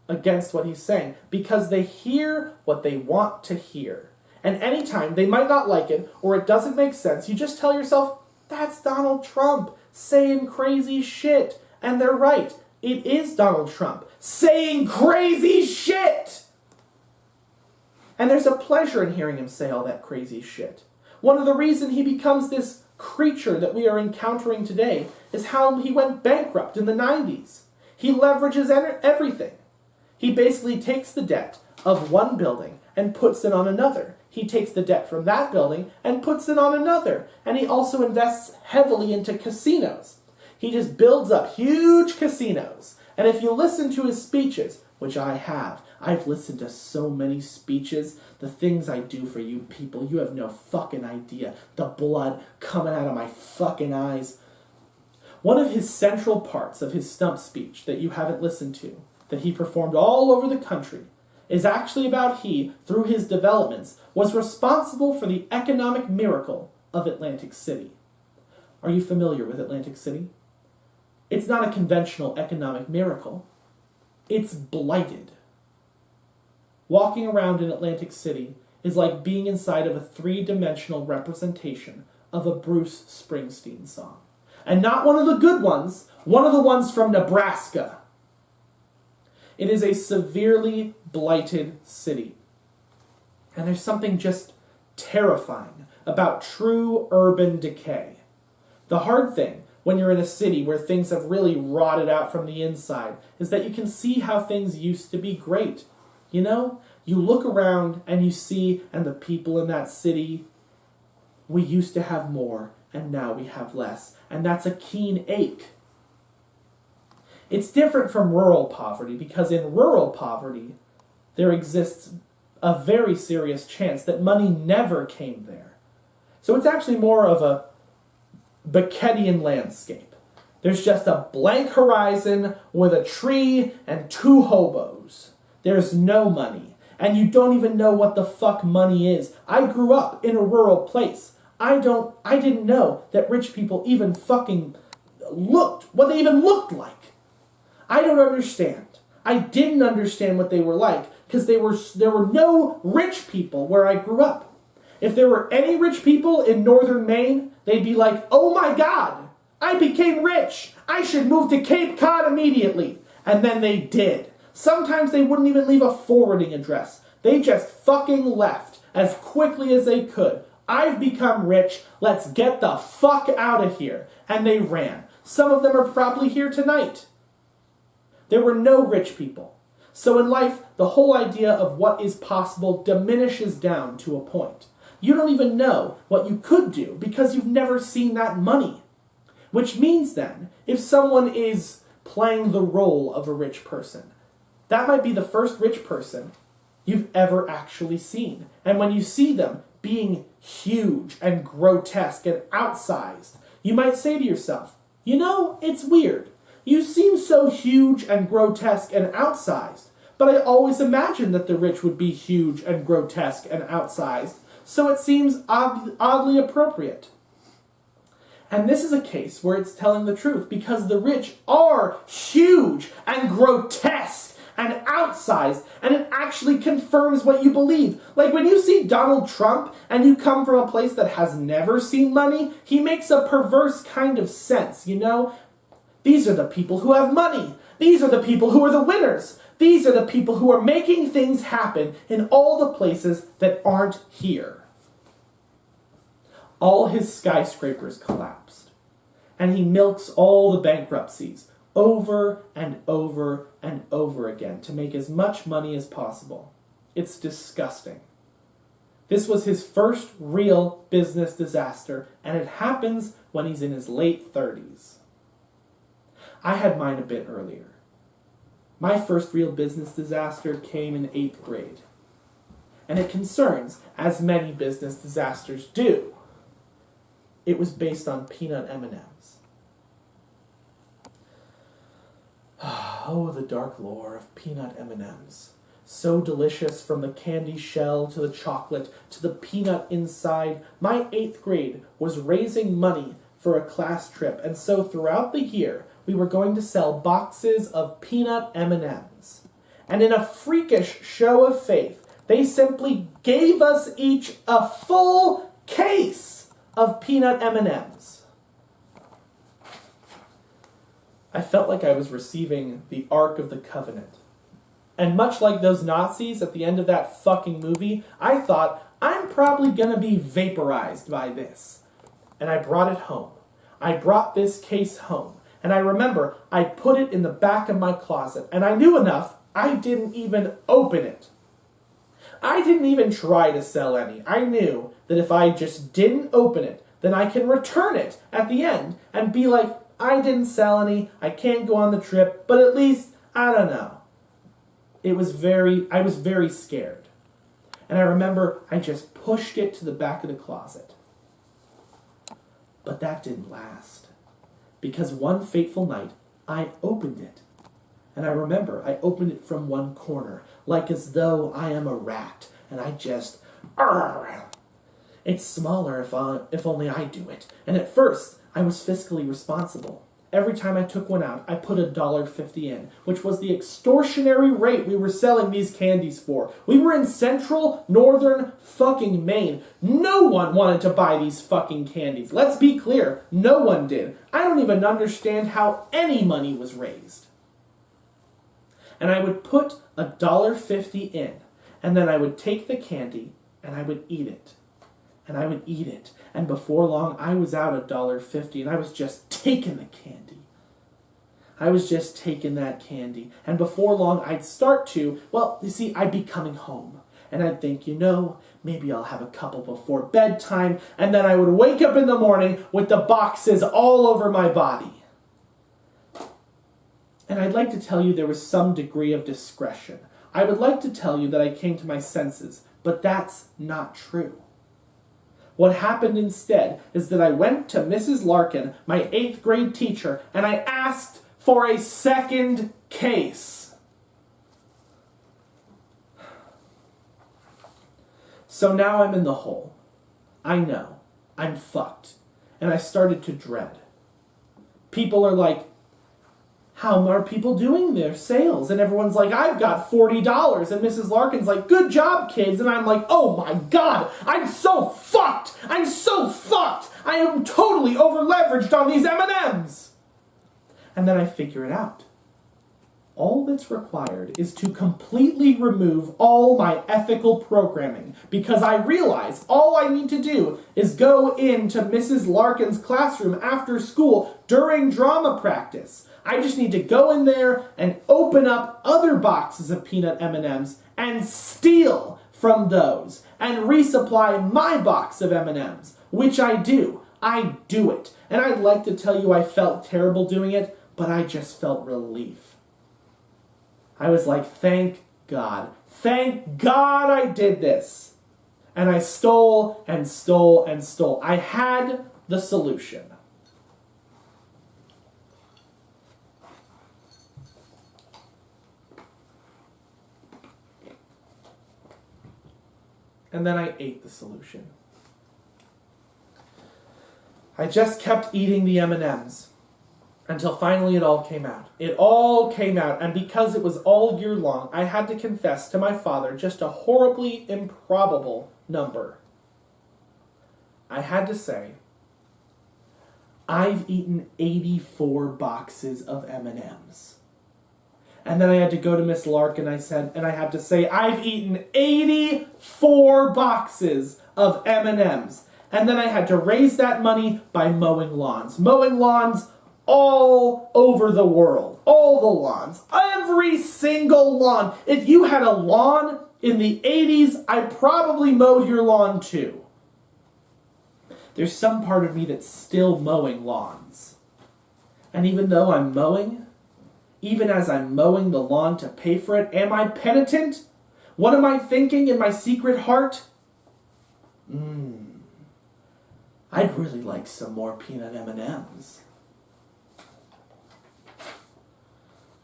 against what he's saying because they hear what they want to hear. And anytime they might not like it or it doesn't make sense, you just tell yourself, that's Donald Trump saying crazy shit. And they're right. It is Donald Trump saying crazy shit. And there's a pleasure in hearing him say all that crazy shit. One of the reasons he becomes this creature that we are encountering today is how he went bankrupt in the 90s. He leverages everything. He basically takes the debt of one building and puts it on another. He takes the debt from that building and puts it on another. And he also invests heavily into casinos. He just builds up huge casinos. And if you listen to his speeches, which I've listened to so many speeches, the things I do for you people, you have no fucking idea. The blood coming out of my fucking eyes. One of his central parts of his stump speech that you haven't listened to, that he performed all over the country, is actually about he, through his developments, was responsible for the economic miracle of Atlantic City. Are you familiar with Atlantic City? It's not a conventional economic miracle. It's blighted. Walking around in Atlantic City is like being inside of a three-dimensional representation of a Bruce Springsteen song. And not one of the good ones, one of the ones from Nebraska. It is a severely blighted city. And there's something just terrifying about true urban decay. The hard thing when you're in a city where things have really rotted out from the inside is that you can see how things used to be great. You look around and you see, and the people in that city, we used to have more and now we have less. And that's a keen ache. It's different from rural poverty because in rural poverty, there exists a very serious chance that money never came there. So it's actually more of a Beckettian landscape. There's just a blank horizon with a tree and two hobos. There's no money. And you don't even know what the fuck money is. I grew up in a rural place. I didn't know that rich people even fucking what they even looked like. I don't understand. I didn't understand what they were like because there were no rich people where I grew up. If there were any rich people in northern Maine, they'd be like, oh my God, I became rich. I should move to Cape Cod immediately. And then they did. Sometimes they wouldn't even leave a forwarding address. They just fucking left as quickly as they could. I've become rich. Let's get the fuck out of here. And they ran. Some of them are probably here tonight. There were no rich people. So in life, the whole idea of what is possible diminishes down to a point. You don't even know what you could do because you've never seen that money. Which means then, if someone is playing the role of a rich person, that might be the first rich person you've ever actually seen. And when you see them being huge and grotesque and outsized, you might say to yourself, it's weird. You seem so huge and grotesque and outsized, but I always imagined that the rich would be huge and grotesque and outsized, so it seems oddly appropriate. And this is a case where it's telling the truth, because the rich are huge and grotesque and outsized, and it actually confirms what you believe. Like when you see Donald Trump and you come from a place that has never seen money, he makes a perverse kind of sense, These are the people who have money. These are the people who are the winners. These are the people who are making things happen in all the places that aren't here. All his skyscrapers collapsed, and he milks all the bankruptcies over and over and over again to make as much money as possible. It's disgusting. This was his first real business disaster, and it happens when he's in his late 30s. I had mine a bit earlier. My first real business disaster came in 8th grade. And it concerns, as many business disasters do. It was based on peanut M&Ms. Oh, the dark lore of peanut M&Ms. So delicious, from the candy shell to the chocolate to the peanut inside. My 8th grade was raising money for a class trip, and so throughout the year we were going to sell boxes of peanut M&Ms. And in a freakish show of faith, they simply gave us each a full case of peanut M&Ms. I felt like I was receiving the Ark of the Covenant. And much like those Nazis at the end of that fucking movie, I thought, I'm probably gonna be vaporized by this. And I brought it home. I brought this case home. And I remember I put it in the back of my closet. And I knew enough, I didn't even open it. I didn't even try to sell any. I knew that if I just didn't open it, then I can return it at the end and be like, I didn't sell any, I can't go on the trip, but at least, I don't know. I was very scared. And I remember I just pushed it to the back of the closet. But that didn't last. Because one fateful night, I opened it. And I remember I opened it from one corner, like as though I am a rat, and I just, It's smaller if only I do it. And at first, I was fiscally responsible. Every time I took one out, I put $1.50 in, which was the extortionary rate we were selling these candies for. We were in central, northern fucking Maine. No one wanted to buy these fucking candies. Let's be clear, no one did. I don't even understand how any money was raised. And I would put $1.50 in, and then I would take the candy, and I would eat it. And I would eat it. And before long, I was out $1.50, and I was just taking the candy. I was just taking that candy. And before long, I'd start to, well, you see, I'd be coming home. And I'd think, maybe I'll have a couple before bedtime. And then I would wake up in the morning with the boxes all over my body. And I'd like to tell you there was some degree of discretion. I would like to tell you that I came to my senses, but that's not true. What happened instead is that I went to Mrs. Larkin, my 8th grade teacher, and I asked for a second case. So now I'm in the hole. I know. I'm fucked. And I started to dread. People are like, how are people doing their sales? And everyone's like, I've got $40. And Mrs. Larkin's like, good job, kids. And I'm like, oh my God, I'm so fucked. I'm so fucked. I am totally over-leveraged on these M&Ms. And then I figure it out. All that's required is to completely remove all my ethical programming, because I realize all I need to do is go into Mrs. Larkin's classroom after school during drama practice. I just need to go in there and open up other boxes of peanut M&Ms and steal from those and resupply my box of M&Ms, which I do. I do it. And I'd like to tell you I felt terrible doing it, but I just felt relief. I was like, thank God. Thank God I did this. And I stole and stole and stole. I had the solution. And then I ate the solution. I just kept eating the M&Ms until finally it all came out. It all came out, and because it was all year long, I had to confess to my father just a horribly improbable number. I had to say, I've eaten 84 boxes of M&Ms. And then I had to go to Miss Larkin, and I had to say, I've eaten 84 boxes of M&Ms. And then I had to raise that money by mowing lawns. Mowing lawns all over the world. All the lawns. Every single lawn. If you had a lawn in the 80s, I probably mowed your lawn too. There's some part of me that's still mowing lawns. And even though I'm mowing, even as I'm mowing the lawn to pay for it, am I penitent? What am I thinking in my secret heart? I'd really like some more peanut M&Ms.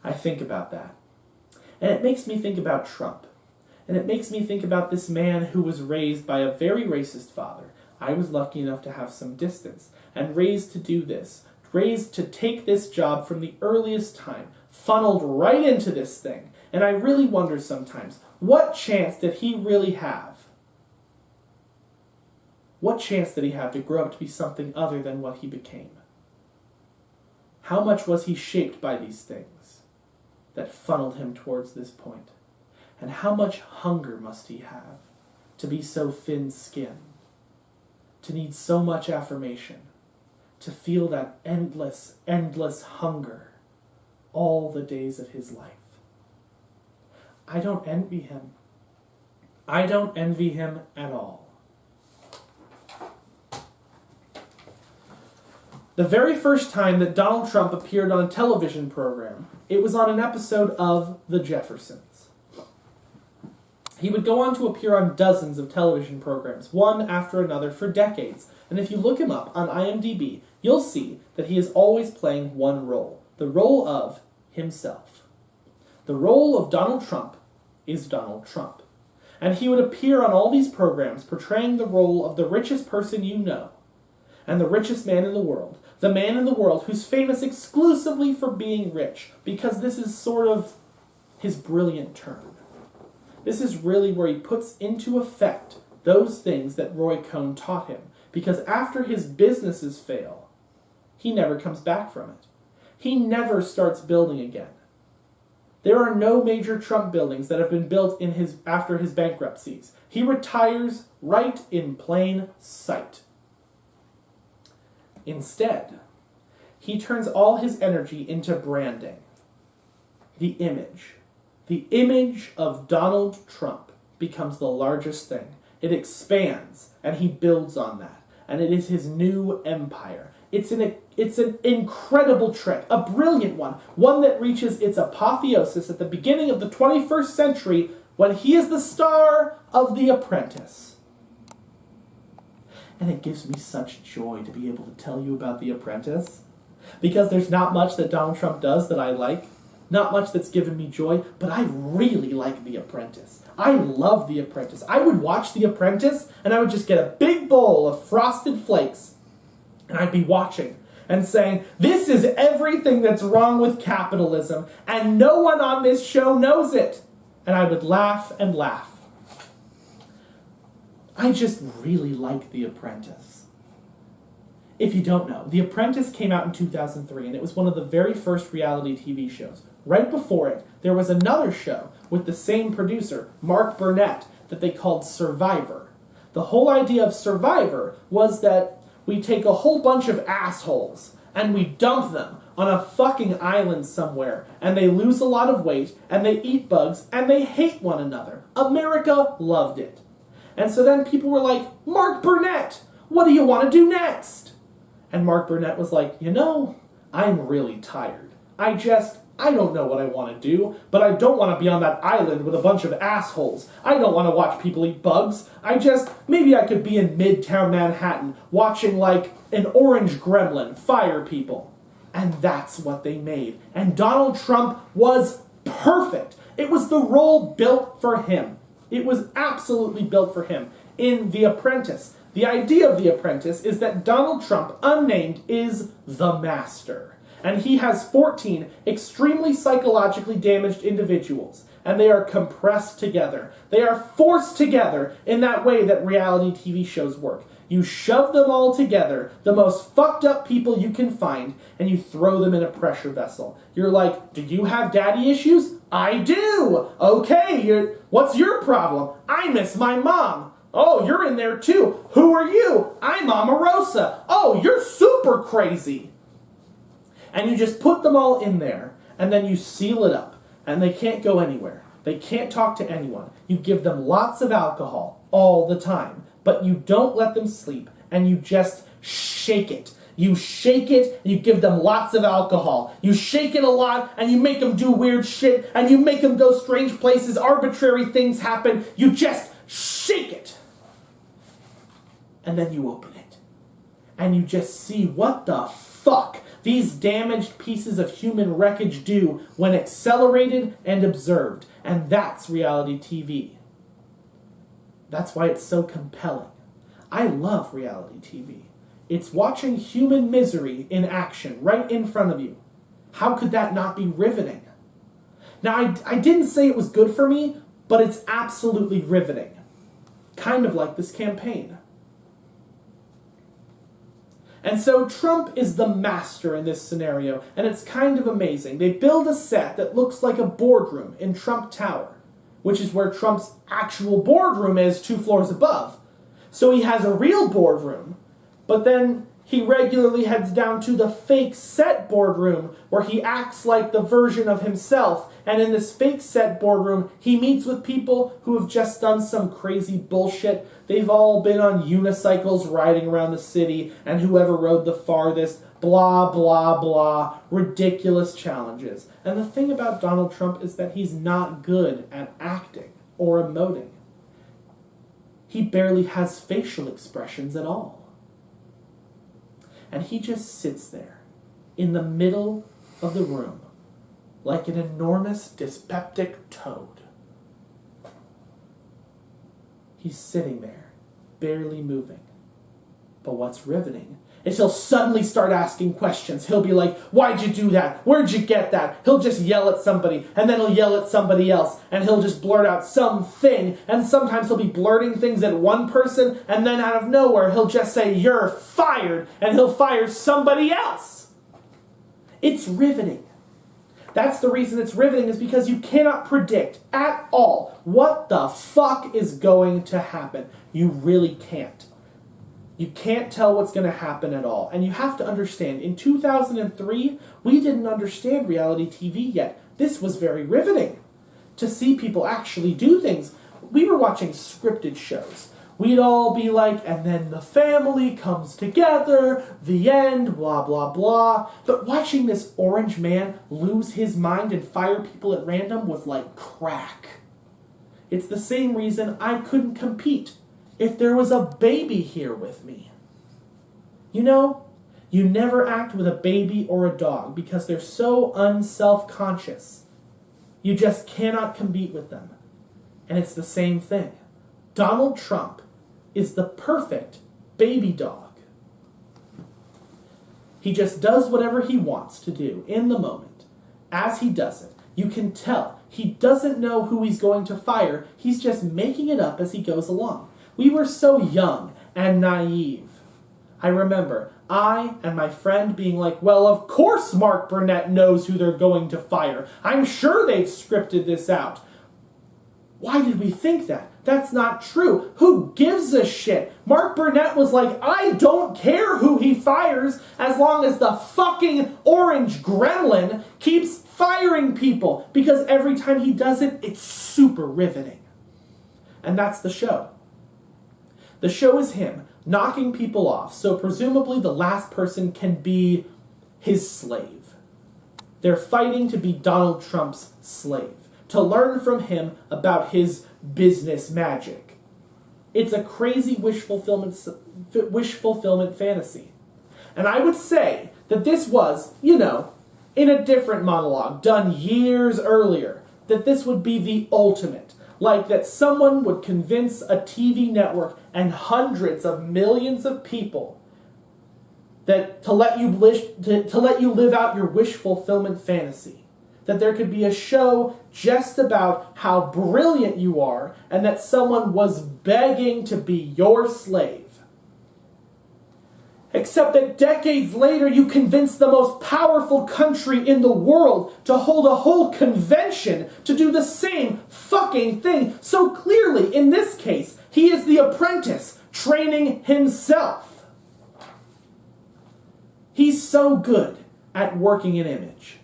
I think about that. And it makes me think about Trump. And it makes me think about this man who was raised by a very racist father. I was lucky enough to have some distance, and raised to do this, raised to take this job from the earliest time, funneled right into this thing. And I really wonder sometimes, what chance did he really have? What chance did he have to grow up to be something other than what he became? How much was he shaped by these things that funneled him towards this point? And how much hunger must he have to be so thin-skinned, to need so much affirmation, to feel that endless, endless hunger all the days of his life? I don't envy him. I don't envy him at all. The very first time that Donald Trump appeared on a television program, it was on an episode of The Jeffersons. He would go on to appear on dozens of television programs, one after another, for decades. And if you look him up on IMDb, you'll see that he is always playing one role, the role of himself. The role of Donald Trump is Donald Trump. And he would appear on all these programs portraying the role of the richest person you know, and the richest man in the world. The man in the world who's famous exclusively for being rich, because this is sort of his brilliant turn. This is really where he puts into effect those things that Roy Cohn taught him, because after his businesses fail, he never comes back from it. He never starts building again. There are no major Trump buildings that have been built after his bankruptcies. He retires right in plain sight. Instead, he turns all his energy into branding. The image. The image of Donald Trump becomes the largest thing. It expands, and he builds on that. And it is his new empire. It's an incredible trick, a brilliant one that reaches its apotheosis at the beginning of the 21st century when he is the star of The Apprentice. And it gives me such joy to be able to tell you about The Apprentice, because there's not much that Donald Trump does that I like, not much that's given me joy, but I really like The Apprentice. I love The Apprentice. I would watch The Apprentice, and I would just get a big bowl of Frosted Flakes, and I'd be watching and saying, this is everything that's wrong with capitalism, and no one on this show knows it. And I would laugh and laugh. I just really like The Apprentice. If you don't know, The Apprentice came out in 2003, and it was one of the very first reality TV shows. Right before it, there was another show with the same producer, Mark Burnett, that they called Survivor. The whole idea of Survivor was that we take a whole bunch of assholes and we dump them on a fucking island somewhere, and they lose a lot of weight, and they eat bugs, and they hate one another. America loved it. And so then people were like, Mark Burnett, what do you want to do next? And Mark Burnett was like, I'm really tired. I don't know what I want to do, but I don't want to be on that island with a bunch of assholes. I don't want to watch people eat bugs. Maybe I could be in Midtown Manhattan watching like an orange gremlin fire people. And that's what they made. And Donald Trump was perfect. It was the role built for him. It was absolutely built for him. In The Apprentice, the idea of The Apprentice is that Donald Trump, unnamed, is the master. And he has 14 extremely psychologically damaged individuals. And they are compressed together. They are forced together in that way that reality TV shows work. You shove them all together, the most fucked up people you can find, and you throw them in a pressure vessel. You're like, do you have daddy issues? I do! Okay, what's your problem? I miss my mom. Oh, you're in there too. Who are you? I'm Omarosa. Oh, you're super crazy. And you just put them all in there, and then you seal it up, and they can't go anywhere. They can't talk to anyone. You give them lots of alcohol all the time, but you don't let them sleep, and you just shake it. You shake it, and you give them lots of alcohol. You shake it a lot, and you make them do weird shit, and you make them go strange places. Arbitrary things happen. You just shake it. And then you open it. And you just see what the fuck these damaged pieces of human wreckage do when accelerated and observed. And that's reality TV. That's why it's so compelling. I love reality TV. It's watching human misery in action right in front of you. How could that not be riveting? Now, I didn't say it was good for me, but it's absolutely riveting. Kind of like this campaign. And so Trump is the master in this scenario, and it's kind of amazing. They build a set that looks like a boardroom in Trump Tower, which is where Trump's actual boardroom is 2 floors above. So he has a real boardroom, but then he regularly heads down to the fake set boardroom where he acts like the version of himself. And in this fake set boardroom, he meets with people who have just done some crazy bullshit. They've all been on unicycles riding around the city, and whoever rode the farthest, blah, blah, blah, ridiculous challenges. And the thing about Donald Trump is that he's not good at acting or emoting. He barely has facial expressions at all. And he just sits there, in the middle of the room, like an enormous dyspeptic toad. He's sitting there, barely moving. But what's riveting is he'll suddenly start asking questions. He'll be like, why'd you do that? Where'd you get that? He'll just yell at somebody, and then he'll yell at somebody else, and he'll just blurt out something, and sometimes he'll be blurting things at one person, and then out of nowhere, he'll just say, you're fired, and he'll fire somebody else. It's riveting. That's the reason it's riveting, is because you cannot predict at all what the fuck is going to happen. You really can't. You can't tell what's going to happen at all. And you have to understand, in 2003, we didn't understand reality TV yet. This was very riveting to see people actually do things. We were watching scripted shows. We'd all be like, and then the family comes together, the end, blah, blah, blah. But watching this orange man lose his mind and fire people at random was like crack. It's the same reason I couldn't compete if there was a baby here with me. You know, you never act with a baby or a dog because they're so unself-conscious. You just cannot compete with them. And it's the same thing. Donald Trump is the perfect baby dog. He just does whatever he wants to do in the moment. As he does it, you can tell he doesn't know who he's going to fire. He's just making it up as he goes along. We were so young and naive. I remember I and my friend being like, well, of course Mark Burnett knows who they're going to fire. I'm sure they've scripted this out. Why did we think that? That's not true. Who gives a shit? Mark Burnett was like, I don't care who he fires as long as the fucking orange gremlin keeps firing people. Because every time he does it, it's super riveting. And that's the show. The show is him knocking people off, so presumably the last person can be his slave. They're fighting to be Donald Trump's slave, to learn from him about his business magic. It's a crazy wish fulfillment fantasy. And I would say that this was, in a different monologue done years earlier, that this would be the ultimate. Like that someone would convince a TV network and hundreds of millions of people that to let you live out your wish fulfillment fantasy. That there could be a show just about how brilliant you are and that someone was begging to be your slave. Except that decades later, you convinced the most powerful country in the world to hold a whole convention to do the same fucking thing. So clearly, in this case, he is the apprentice training himself. He's so good at working an image.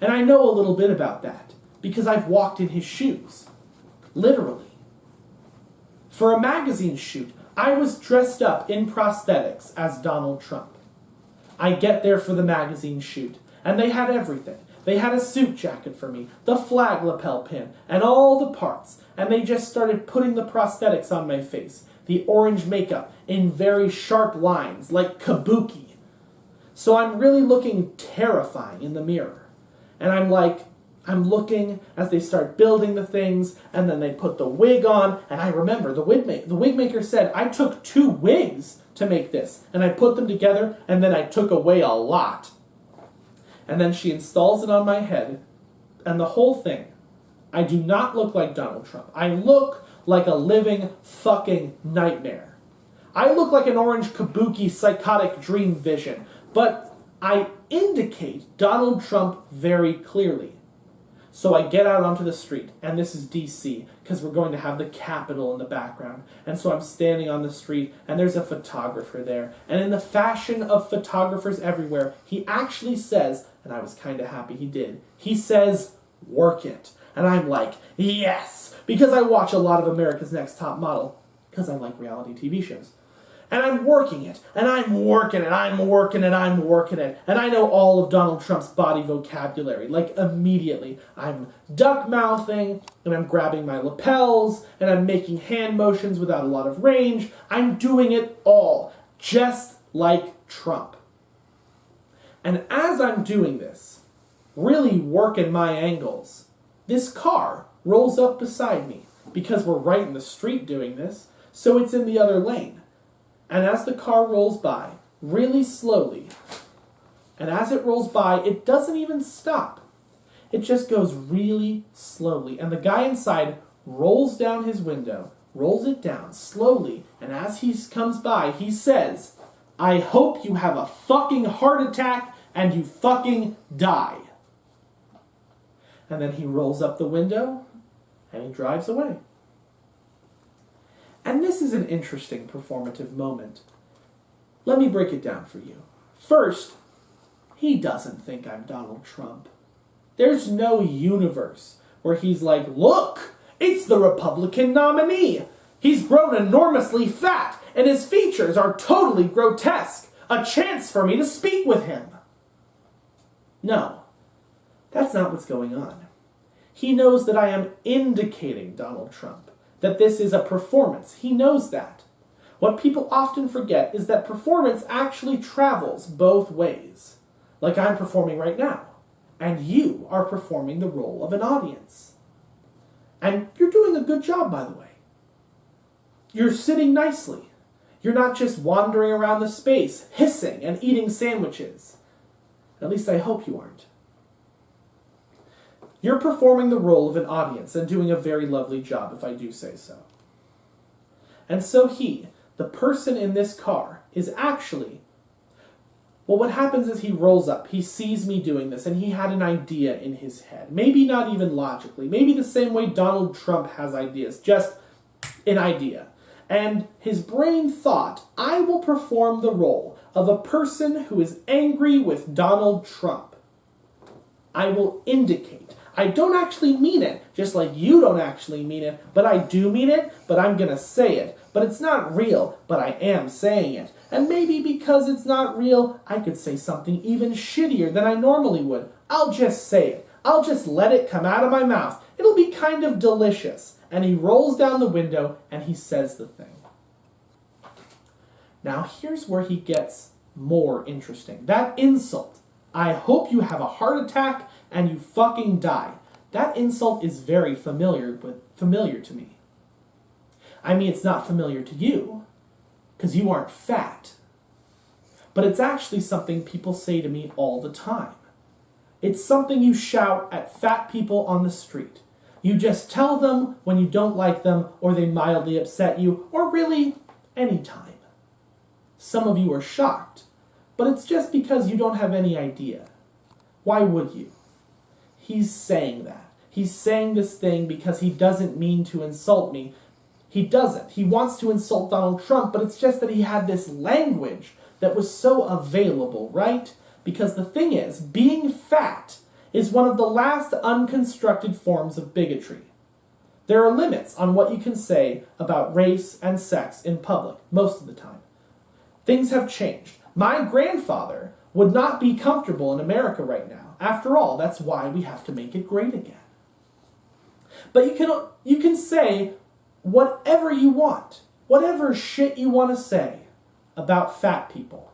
And I know a little bit about that because I've walked in his shoes. Literally. For a magazine shoot, I was dressed up in prosthetics as Donald Trump. I get there for the magazine shoot, and they had everything. They had a suit jacket for me, the flag lapel pin, and all the parts, and they just started putting the prosthetics on my face, the orange makeup in very sharp lines, like kabuki. So I'm really looking terrifying in the mirror. And I'm looking as they start building the things, and then they put the wig on, and I remember the wig maker said, I took 2 wigs to make this, and I put them together, and then I took away a lot. And then she installs it on my head, and the whole thing, I do not look like Donald Trump. I look like a living fucking nightmare. I look like an orange kabuki psychotic dream vision, but I indicate Donald Trump very clearly. So I get out onto the street, and this is DC, because we're going to have the Capitol in the background. And so I'm standing on the street, and there's a photographer there. And in the fashion of photographers everywhere, he actually says, and I was kind of happy he did, he says, work it. And I'm like, yes, because I watch a lot of America's Next Top Model, because I like reality TV shows. And I'm working it, and I'm working it, I'm working it, I'm working it. And I know all of Donald Trump's body vocabulary, like immediately. I'm duck-mouthing, and I'm grabbing my lapels, and I'm making hand motions without a lot of range. I'm doing it all, just like Trump. And as I'm doing this, really working my angles, this car rolls up beside me, because we're right in the street doing this, so it's in the other lane. And as the car rolls by, really slowly, and as it rolls by, it doesn't even stop. It just goes really slowly. And the guy inside rolls down his window, rolls it down slowly, and as he comes by, he says, I hope you have a fucking heart attack and you fucking die. And then he rolls up the window, and he drives away. And this is an interesting performative moment. Let me break it down for you. First, he doesn't think I'm Donald Trump. There's no universe where he's like, look, it's the Republican nominee. He's grown enormously fat, and his features are totally grotesque. A chance for me to speak with him. No, that's not what's going on. He knows that I am indicating Donald Trump. That this is a performance. He knows that. What people often forget is that performance actually travels both ways. Like I'm performing right now. And you are performing the role of an audience. And you're doing a good job, by the way. You're sitting nicely. You're not just wandering around the space, hissing and eating sandwiches. At least I hope you aren't. You're performing the role of an audience and doing a very lovely job, if I do say so. And so he, the person in this car, is actually... Well, what happens is he rolls up, he sees me doing this, and he had an idea in his head. Maybe not even logically. Maybe the same way Donald Trump has ideas, just an idea. And his brain thought, I will perform the role of a person who is angry with Donald Trump. I will indicate. I don't actually mean it, just like you don't actually mean it, but I do mean it, but I'm gonna say it. But it's not real, but I am saying it. And maybe because it's not real, I could say something even shittier than I normally would. I'll just say it. I'll just let it come out of my mouth. It'll be kind of delicious. And he rolls down the window and he says the thing. Now here's where he gets more interesting. That insult. I hope you have a heart attack and you fucking die. That insult is very familiar to me. I mean, it's not familiar to you, because you aren't fat. But it's actually something people say to me all the time. It's something you shout at fat people on the street. You just tell them when you don't like them, or they mildly upset you, or really, any time. Some of you are shocked, but it's just because you don't have any idea. Why would you? He's saying that. He's saying this thing because he doesn't mean to insult me. He doesn't. He wants to insult Donald Trump, but it's just that he had this language that was so available, right? Because the thing is, being fat is one of the last unconstructed forms of bigotry. There are limits on what you can say about race and sex in public, most of the time. Things have changed. My grandfather would not be comfortable in America right now. After all, that's why we have to make it great again. But you can say whatever you want, whatever shit you want to say about fat people.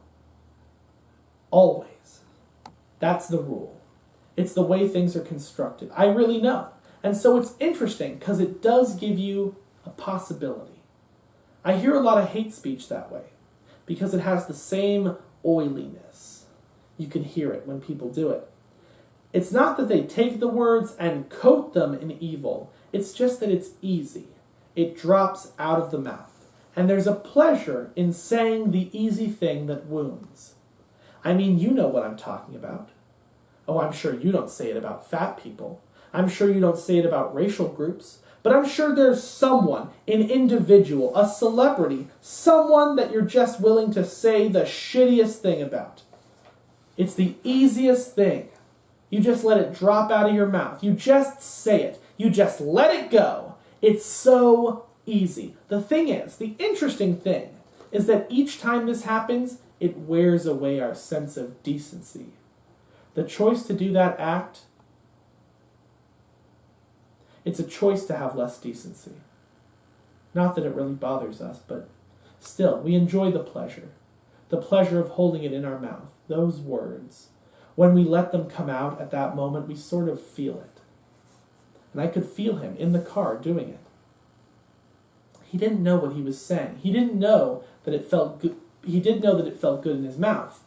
Always. That's the rule. It's the way things are constructed. I really know. And so it's interesting because it does give you a possibility. I hear a lot of hate speech that way because it has the same oiliness. You can hear it when people do it. It's not that they take the words and coat them in evil. It's just that it's easy. It drops out of the mouth. And there's a pleasure in saying the easy thing that wounds. I mean, you know what I'm talking about. Oh, I'm sure you don't say it about fat people. I'm sure you don't say it about racial groups, but I'm sure there's someone, an individual, a celebrity, someone that you're just willing to say the shittiest thing about. It's the easiest thing. You just let it drop out of your mouth. You just say it. You just let it go. It's so easy. The thing is, the interesting thing is that each time this happens, it wears away our sense of decency. The choice to do that act, it's a choice to have less decency. Not that it really bothers us, but still, we enjoy the pleasure of holding it in our mouth, those words. When we let them come out at that moment, we sort of feel it. And I could feel him in the car doing it. He didn't know what he was saying. He didn't know that it felt good. He did know that it felt good in his mouth.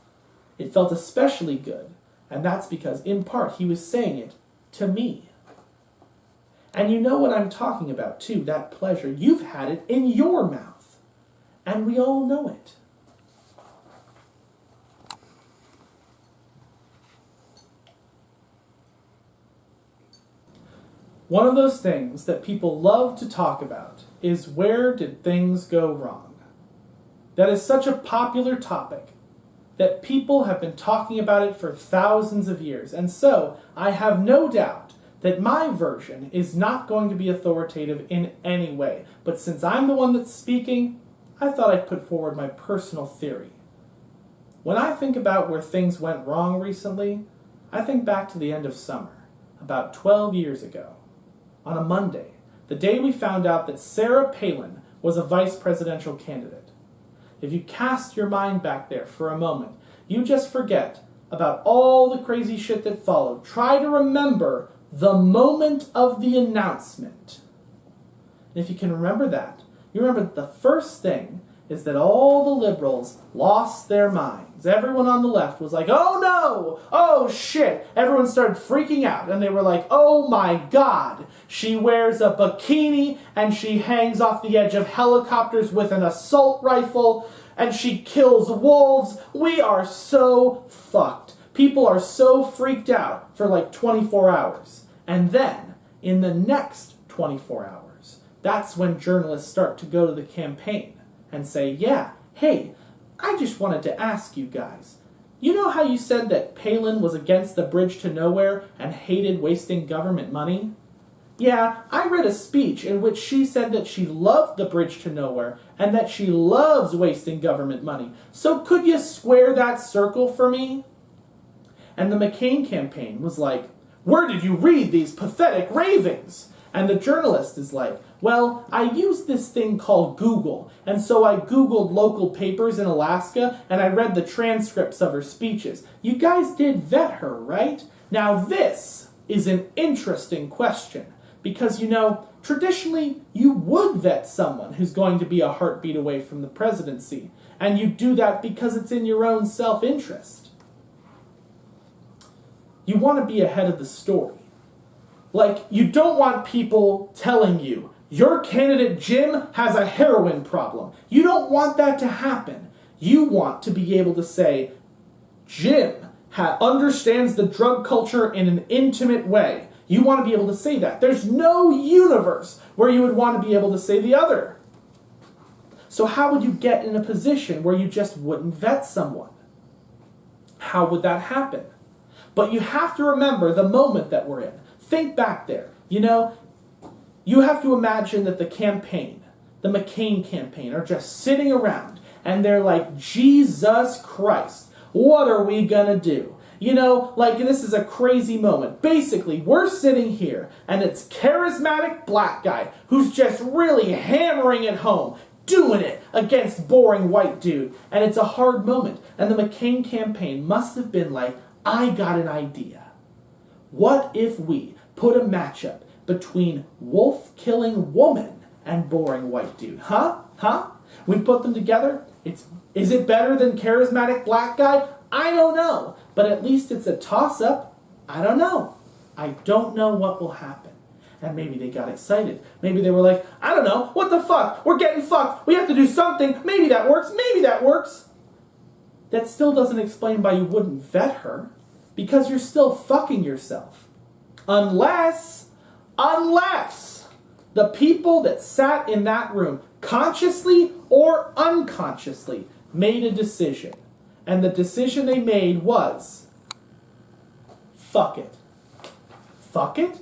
It felt especially good, and that's because, in part, he was saying it to me. And you know what I'm talking about, too, that pleasure. You've had it in your mouth, and we all know it. One of those things that people love to talk about is, where did things go wrong? That is such a popular topic that people have been talking about it for thousands of years. And so I have no doubt that my version is not going to be authoritative in any way. But since I'm the one that's speaking, I thought I'd put forward my personal theory. When I think about where things went wrong recently, I think back to the end of summer, about 12 years ago. On a Monday, the day we found out that Sarah Palin was a vice presidential candidate. If you cast your mind back there for a moment, you just forget about all the crazy shit that followed. Try to remember the moment of the announcement. And if you can remember that, you remember that the first thing is that all the liberals lost their minds. Everyone on the left was like, oh no, oh shit. Everyone started freaking out, and they were like, oh my God, she wears a bikini, and she hangs off the edge of helicopters with an assault rifle, and she kills wolves. We are so fucked. People are so freaked out for like 24 hours. And then, in the next 24 hours, that's when journalists start to go to the campaign and say, yeah, hey, I just wanted to ask you guys, you know how you said that Palin was against the bridge to nowhere and hated wasting government money? Yeah, I read a speech in which she said that she loved the bridge to nowhere and that she loves wasting government money. So could you square that circle for me? And the McCain campaign was like, where did you read these pathetic ravings? And the journalist is like, well, I used this thing called Google, and so I Googled local papers in Alaska, and I read the transcripts of her speeches. You guys did vet her, right? Now this is an interesting question, because, you know, traditionally you would vet someone who's going to be a heartbeat away from the presidency, and you do that because it's in your own self-interest. You want to be ahead of the story. Like, you don't want people telling you, your candidate Jim has a heroin problem. You don't want that to happen. You want to be able to say, Jim understands the drug culture in an intimate way. You want to be able to say that. There's no universe where you would want to be able to say the other. So how would you get in a position where you just wouldn't vet someone? How would that happen? But you have to remember the moment that we're in. Think back there. You know, you have to imagine that the campaign, the McCain campaign, are just sitting around and they're like, Jesus Christ, what are we gonna do? You know, like, this is a crazy moment. Basically, we're sitting here, and it's charismatic black guy who's just really hammering it home, doing it against boring white dude. And it's a hard moment. And the McCain campaign must have been like, I got an idea. What if we put a matchup between wolf-killing woman and boring white dude? Huh? We put them together? Is it better than charismatic black guy? I don't know. But at least it's a toss-up. I don't know. I don't know what will happen. And maybe they got excited. Maybe they were like, I don't know. What the fuck? We're getting fucked. We have to do something. Maybe that works. Maybe that works. That still doesn't explain why you wouldn't vet her. Because you're still fucking yourself. Unless the people that sat in that room, consciously or unconsciously, made a decision. And the decision they made was, fuck it. Fuck it?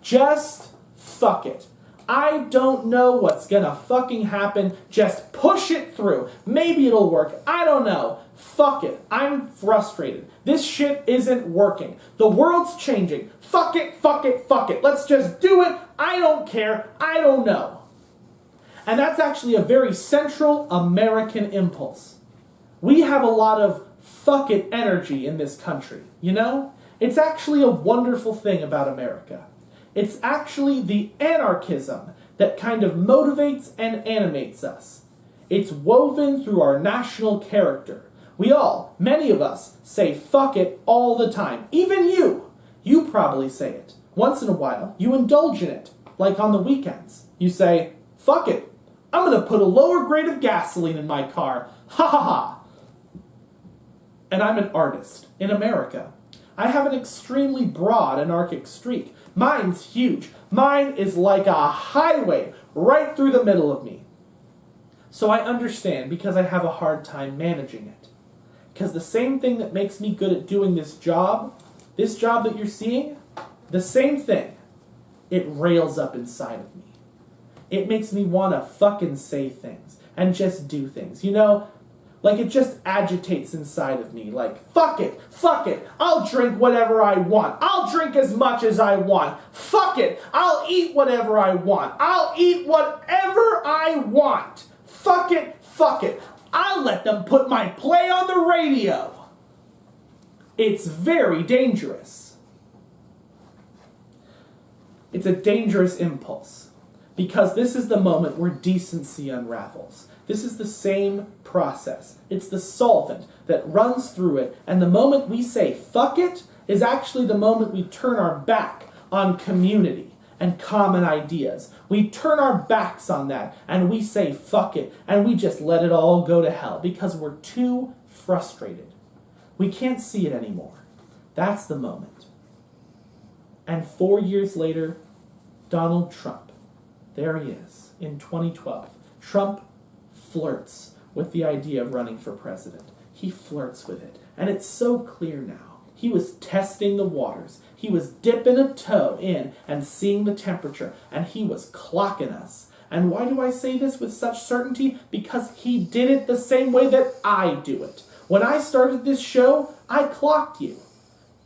Just fuck it. I don't know what's gonna fucking happen. Just push it through. Maybe it'll work. I don't know. Fuck it. I'm frustrated. This shit isn't working. The world's changing. Fuck it, fuck it, fuck it. Let's just do it. I don't care. I don't know. And that's actually a very central American impulse. We have a lot of fuck it energy in this country, you know? It's actually a wonderful thing about America. It's actually the anarchism that kind of motivates and animates us. It's woven through our national character. We all, many of us, say fuck it all the time. Even you. You probably say it. Once in a while, you indulge in it. Like on the weekends. You say, fuck it. I'm going to put a lower grade of gasoline in my car. Ha ha ha. And I'm an artist in America. I have an extremely broad anarchic streak. Mine's huge. Mine is like a highway right through the middle of me. So I understand because I have a hard time managing it. Because the same thing that makes me good at doing this job that you're seeing, the same thing, it rails up inside of me. It makes me want to fucking say things and just do things. You know, like it just agitates inside of me. Like, fuck it, I'll drink whatever I want. I'll drink as much as I want. Fuck it, I'll eat whatever I want. I'll eat whatever I want. Fuck it, I'll let them put my play on the radio. It's very dangerous. It's a dangerous impulse. Because this is the moment where decency unravels. This is the same process. It's the solvent that runs through it. And the moment we say fuck it is actually the moment we turn our back on community and common ideas. We turn our backs on that and we say fuck it and we just let it all go to hell because we're too frustrated. We can't see it anymore. That's the moment. And 4 years later, Donald Trump, there he is in 2012. Trump flirts with the idea of running for president. He flirts with it. And it's so clear now. He was testing the waters. He was dipping a toe in and seeing the temperature. And he was clocking us. And why do I say this with such certainty? Because he did it the same way that I do it. When I started this show, I clocked you.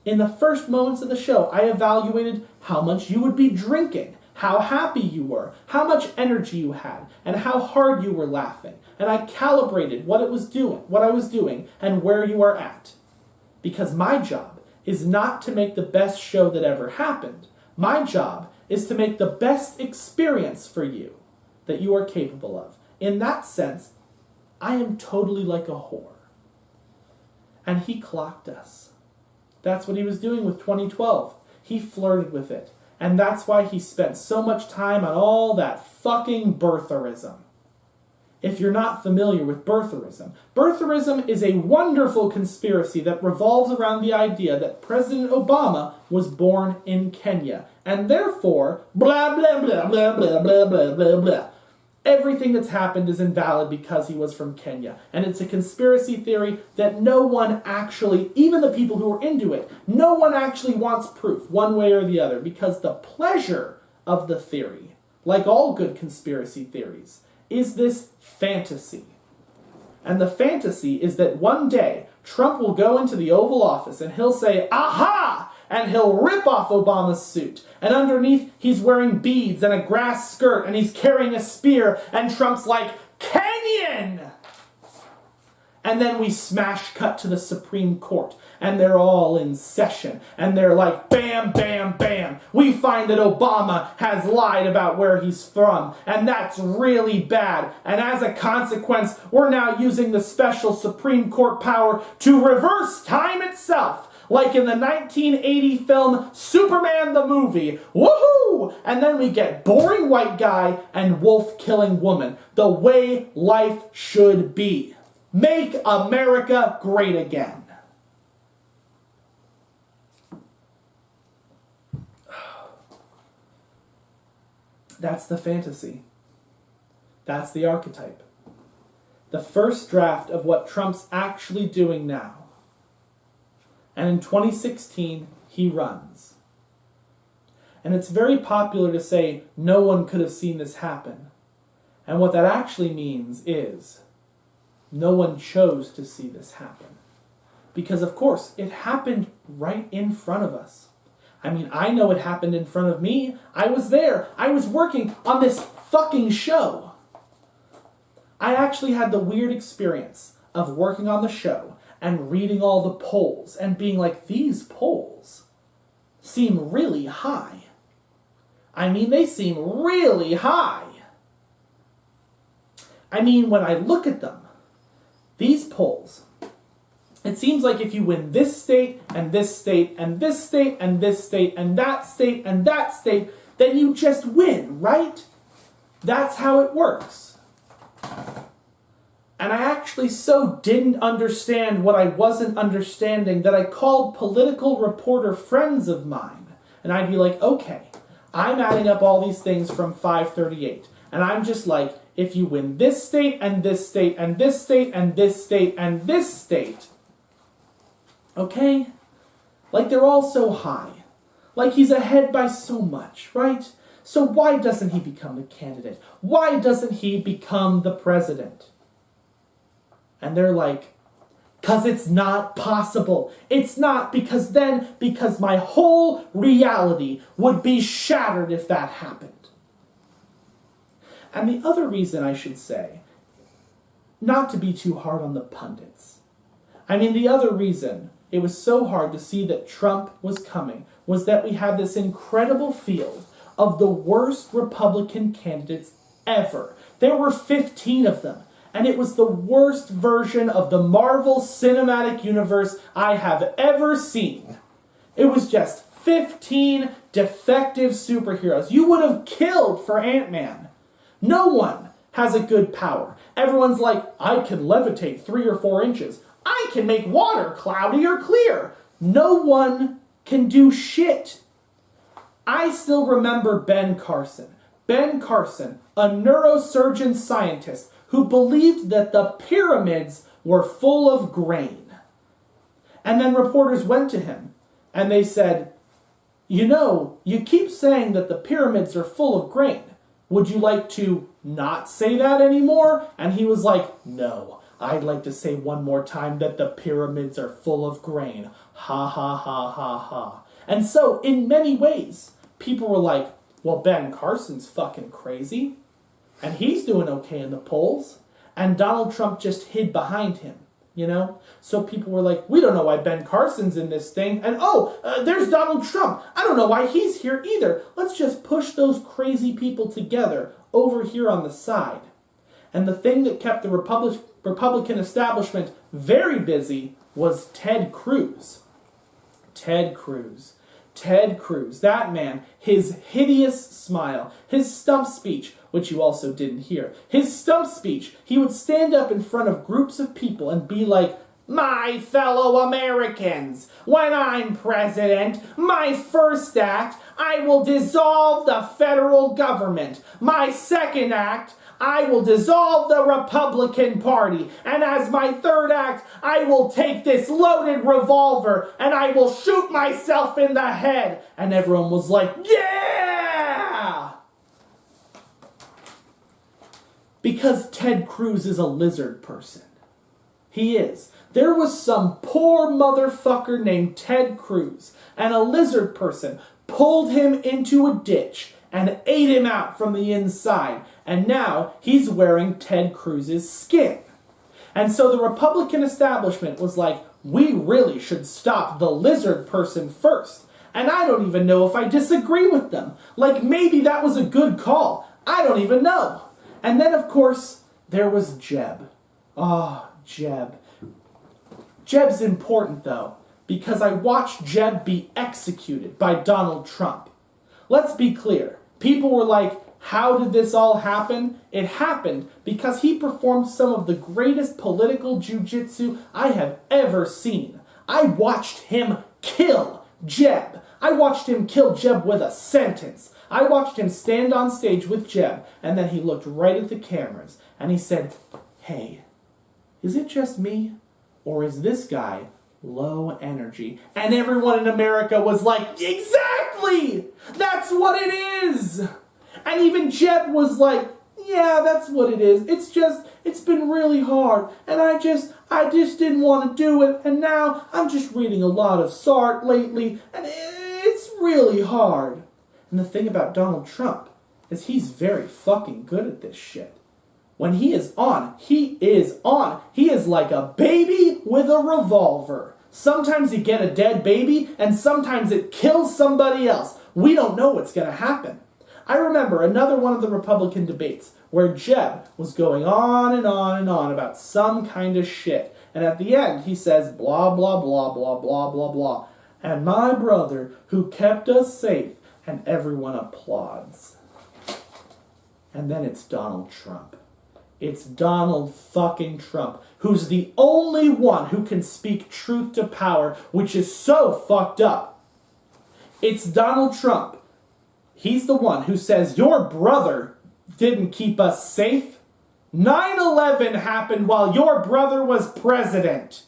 In the first moments of the show, I evaluated how much you would be drinking, how happy you were, how much energy you had, and how hard you were laughing. And I calibrated what I was doing, and where you are at. Because my job is not to make the best show that ever happened. My job is to make the best experience for you that you are capable of. In that sense, I am totally like a whore. And he clocked us. That's what he was doing with 2012. He flirted with it. And that's why he spent so much time on all that fucking birtherism. If you're not familiar with birtherism is a wonderful conspiracy that revolves around the idea that President Obama was born in Kenya. And therefore, blah, blah, blah, blah, blah, blah, blah, blah, blah. Everything that's happened is invalid because he was from Kenya. And it's a conspiracy theory that no one actually, even the people who are into it, no one actually wants proof one way or the other, because the pleasure of the theory, like all good conspiracy theories, is this fantasy. And the fantasy is that one day Trump will go into the Oval Office and he'll say, "Aha!" and he'll rip off Obama's suit. And underneath, he's wearing beads and a grass skirt, and he's carrying a spear, and Trump's like, "Kenyan!" And then we smash cut to the Supreme Court, and they're all in session, and they're like, bam, bam, bam. We find that Obama has lied about where he's from, and that's really bad. And as a consequence, we're now using the special Supreme Court power to reverse time itself. Like in the 1980 film Superman the Movie. Woohoo! And then we get boring white guy and wolf killing woman. The way life should be. Make America great again. That's the fantasy. That's the archetype. The first draft of what Trump's actually doing now. And in 2016, he runs. And it's very popular to say no one could have seen this happen. And what that actually means is no one chose to see this happen. Because, of course, it happened right in front of us. I mean, I know it happened in front of me. I was there. I was working on this fucking show. I actually had the weird experience of working on the show and reading all the polls and being like, these polls seem really high. I mean, they seem really high. I mean, when I look at them, these polls, it seems like if you win this state and this state and this state and this state and that state and that state, then you just win, right? That's how it works. And I actually so didn't understand what I wasn't understanding that I called political reporter friends of mine. And I'd be like, okay, I'm adding up all these things from 538. And I'm just like, if you win this state and this state and this state and this state and this state, okay? Like they're all so high. Like he's ahead by so much, right? So why doesn't he become the candidate? Why doesn't he become the president? And they're like, because it's not possible. It's not, because my whole reality would be shattered if that happened. And the other reason I should say, not to be too hard on the pundits. I mean, the other reason it was so hard to see that Trump was coming was that we had this incredible field of the worst Republican candidates ever. There were 15 of them. And it was the worst version of the Marvel Cinematic Universe I have ever seen. It was just 15 defective superheroes. You would have killed for Ant-Man. No one has a good power. Everyone's like, I can levitate 3 or 4 inches. I can make water cloudy or clear. No one can do shit. I still remember Ben Carson. Ben Carson, a neurosurgeon scientist, who believed that the pyramids were full of grain. And then reporters went to him and they said, you know, you keep saying that the pyramids are full of grain. Would you like to not say that anymore? And he was like, no, I'd like to say one more time that the pyramids are full of grain. Ha ha ha ha ha. And so in many ways, people were like, well, Ben Carson's fucking crazy. And he's doing okay in the polls. And Donald Trump just hid behind him, you know? So people were like, we don't know why Ben Carson's in this thing. And there's Donald Trump. I don't know why he's here either. Let's just push those crazy people together over here on the side. And the thing that kept the Republican establishment very busy was Ted Cruz. Ted Cruz. Ted Cruz, that man, his hideous smile, his stump speech, which you also didn't hear. His stump speech, he would stand up in front of groups of people and be like, my fellow Americans, when I'm president, my first act, I will dissolve the federal government. My second act, I will dissolve the Republican Party. And as my third act, I will take this loaded revolver and I will shoot myself in the head. And everyone was like, yeah! Because Ted Cruz is a lizard person. He is. There was some poor motherfucker named Ted Cruz, and a lizard person pulled him into a ditch and ate him out from the inside, and now he's wearing Ted Cruz's skin. And so the Republican establishment was like, we really should stop the lizard person first. And I don't even know if I disagree with them. Like, maybe that was a good call. I don't even know. And then, of course, there was Jeb. Jeb. Jeb's important, though, because I watched Jeb be executed by Donald Trump. Let's be clear. People were like, how did this all happen? It happened because he performed some of the greatest political jujitsu I have ever seen. I watched him kill Jeb. I watched him kill Jeb with a sentence. I watched him stand on stage with Jeb, and then he looked right at the cameras, and he said, hey, is it just me? Or is this guy low energy? And everyone in America was like, exactly! That's what it is! And even Jeb was like, yeah, that's what it is. It's been really hard. And I just didn't want to do it. And now I'm just reading a lot of Sartre lately. And it's really hard. And the thing about Donald Trump is he's very fucking good at this shit. When he is on, he is on. He is like a baby with a revolver. Sometimes you get a dead baby, and sometimes it kills somebody else. We don't know what's going to happen. I remember another one of the Republican debates where Jeb was going on and on and on about some kind of shit. And at the end, he says, blah, blah, blah, blah, blah, blah, blah. And my brother who kept us safe, and everyone applauds. And then it's Donald Trump. It's Donald fucking Trump, who's the only one who can speak truth to power, which is so fucked up. It's Donald Trump. He's the one who says, your brother didn't keep us safe. 9/11 happened while your brother was president.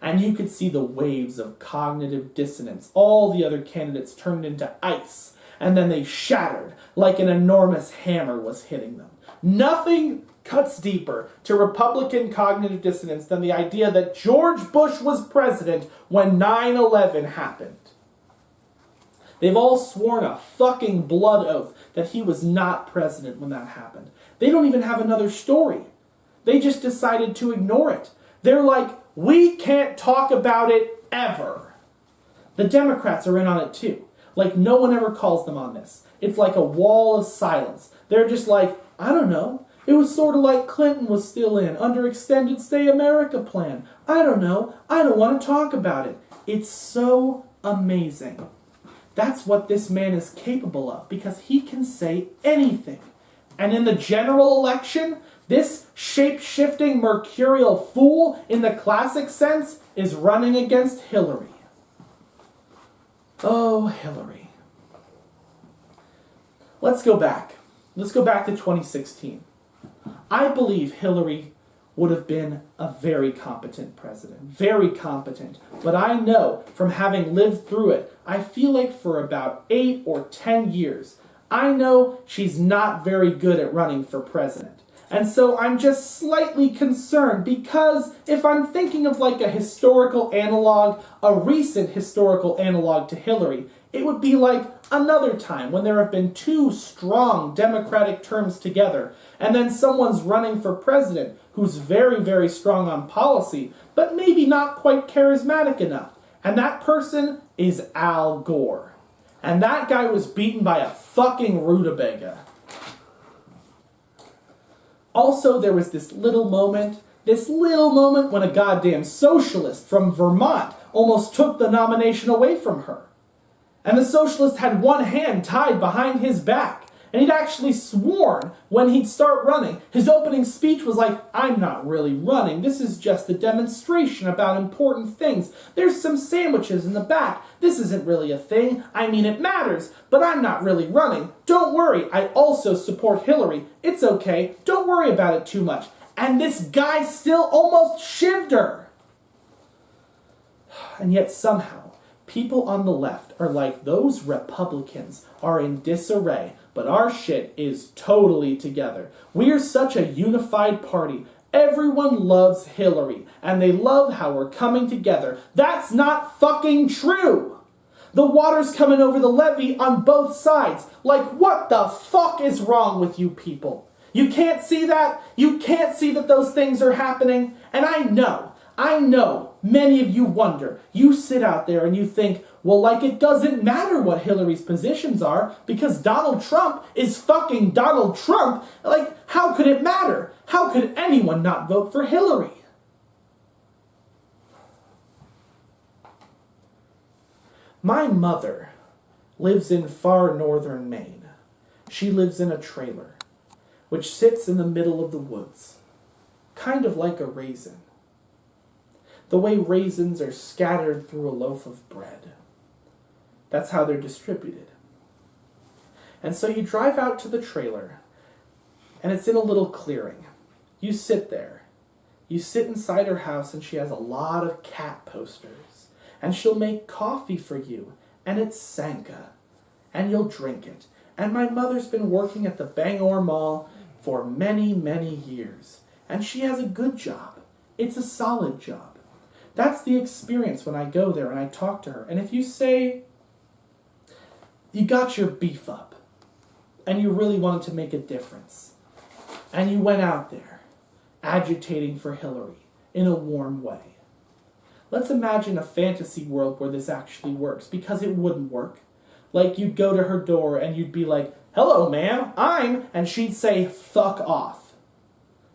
And you could see the waves of cognitive dissonance. All the other candidates turned into ice, and then they shattered like an enormous hammer was hitting them. Nothing cuts deeper to Republican cognitive dissonance than the idea that George Bush was president when 9/11 happened. They've all sworn a fucking blood oath that he was not president when that happened. They don't even have another story. They just decided to ignore it. They're like, we can't talk about it ever. The Democrats are in on it too. Like, no one ever calls them on this. It's like a wall of silence. They're just like, I don't know. It was sort of like Clinton was still in under Extended Stay America plan. I don't know. I don't want to talk about it. It's so amazing. That's what this man is capable of, because he can say anything. And in the general election, this shape-shifting mercurial fool, in the classic sense, is running against Hillary. Oh, Hillary. Let's go back. Let's go back to 2016. I believe Hillary would have been a very competent president. Very competent. But I know, from having lived through it, I feel like for about 8 or 10 years, I know she's not very good at running for president. And so I'm just slightly concerned, because if I'm thinking of like a historical analog, a recent historical analog to Hillary, it would be like another time when there have been 2 strong Democratic terms together, and then someone's running for president who's very, very strong on policy, but maybe not quite charismatic enough. And that person is Al Gore. And that guy was beaten by a fucking rutabaga. Also, there was this little moment when a goddamn socialist from Vermont almost took the nomination away from her. And the socialist had one hand tied behind his back. And he'd actually sworn when he'd start running. His opening speech was like, I'm not really running. This is just a demonstration about important things. There's some sandwiches in the back. This isn't really a thing. I mean, it matters, but I'm not really running. Don't worry. I also support Hillary. It's okay. Don't worry about it too much. And this guy still almost shivved her. And yet somehow, people on the left are like, those Republicans are in disarray, but our shit is totally together. We're such a unified party. Everyone loves Hillary, and they love how we're coming together. That's not fucking true! The water's coming over the levee on both sides. Like, what the fuck is wrong with you people? You can't see that? You can't see that those things are happening? And I know many of you wonder. You sit out there and you think, well, like it doesn't matter what Hillary's positions are because Donald Trump is fucking Donald Trump. Like, how could it matter? How could anyone not vote for Hillary? My mother lives in far northern Maine. She lives in a trailer, which sits in the middle of the woods, kind of like a raisin. The way raisins are scattered through a loaf of bread. That's how they're distributed. And so you drive out to the trailer, and it's in a little clearing. You sit there. You sit inside her house, and she has a lot of cat posters. And she'll make coffee for you, and it's Sanka. And you'll drink it. And my mother's been working at the Bangor Mall for many, many years. And she has a good job. It's a solid job. That's the experience when I go there and I talk to her. And if you say you got your beef up and you really wanted to make a difference and you went out there agitating for Hillary in a warm way, let's imagine a fantasy world where this actually works, because it wouldn't work. Like, you'd go to her door and you'd be like, hello, ma'am, and she'd say, fuck off.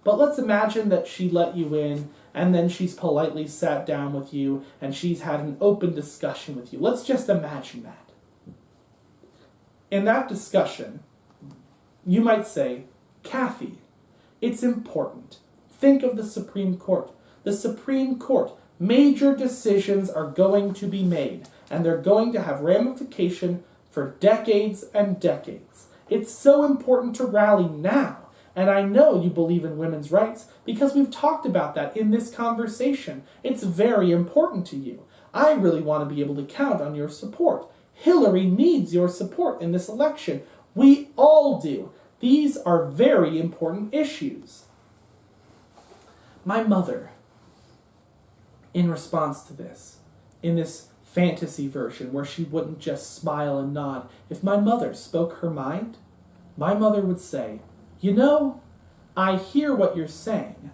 But let's imagine that she let you in, and then she's politely sat down with you, and she's had an open discussion with you. Let's just imagine that. In that discussion, you might say, Kathy, it's important. Think of the Supreme Court. The Supreme Court, major decisions are going to be made, and they're going to have ramification for decades and decades. It's so important to rally now. And I know you believe in women's rights because we've talked about that in this conversation. It's very important to you. I really want to be able to count on your support. Hillary needs your support in this election. We all do. These are very important issues. My mother, in response to this, in this fantasy version where she wouldn't just smile and nod, if my mother spoke her mind, my mother would say, you know, I hear what you're saying.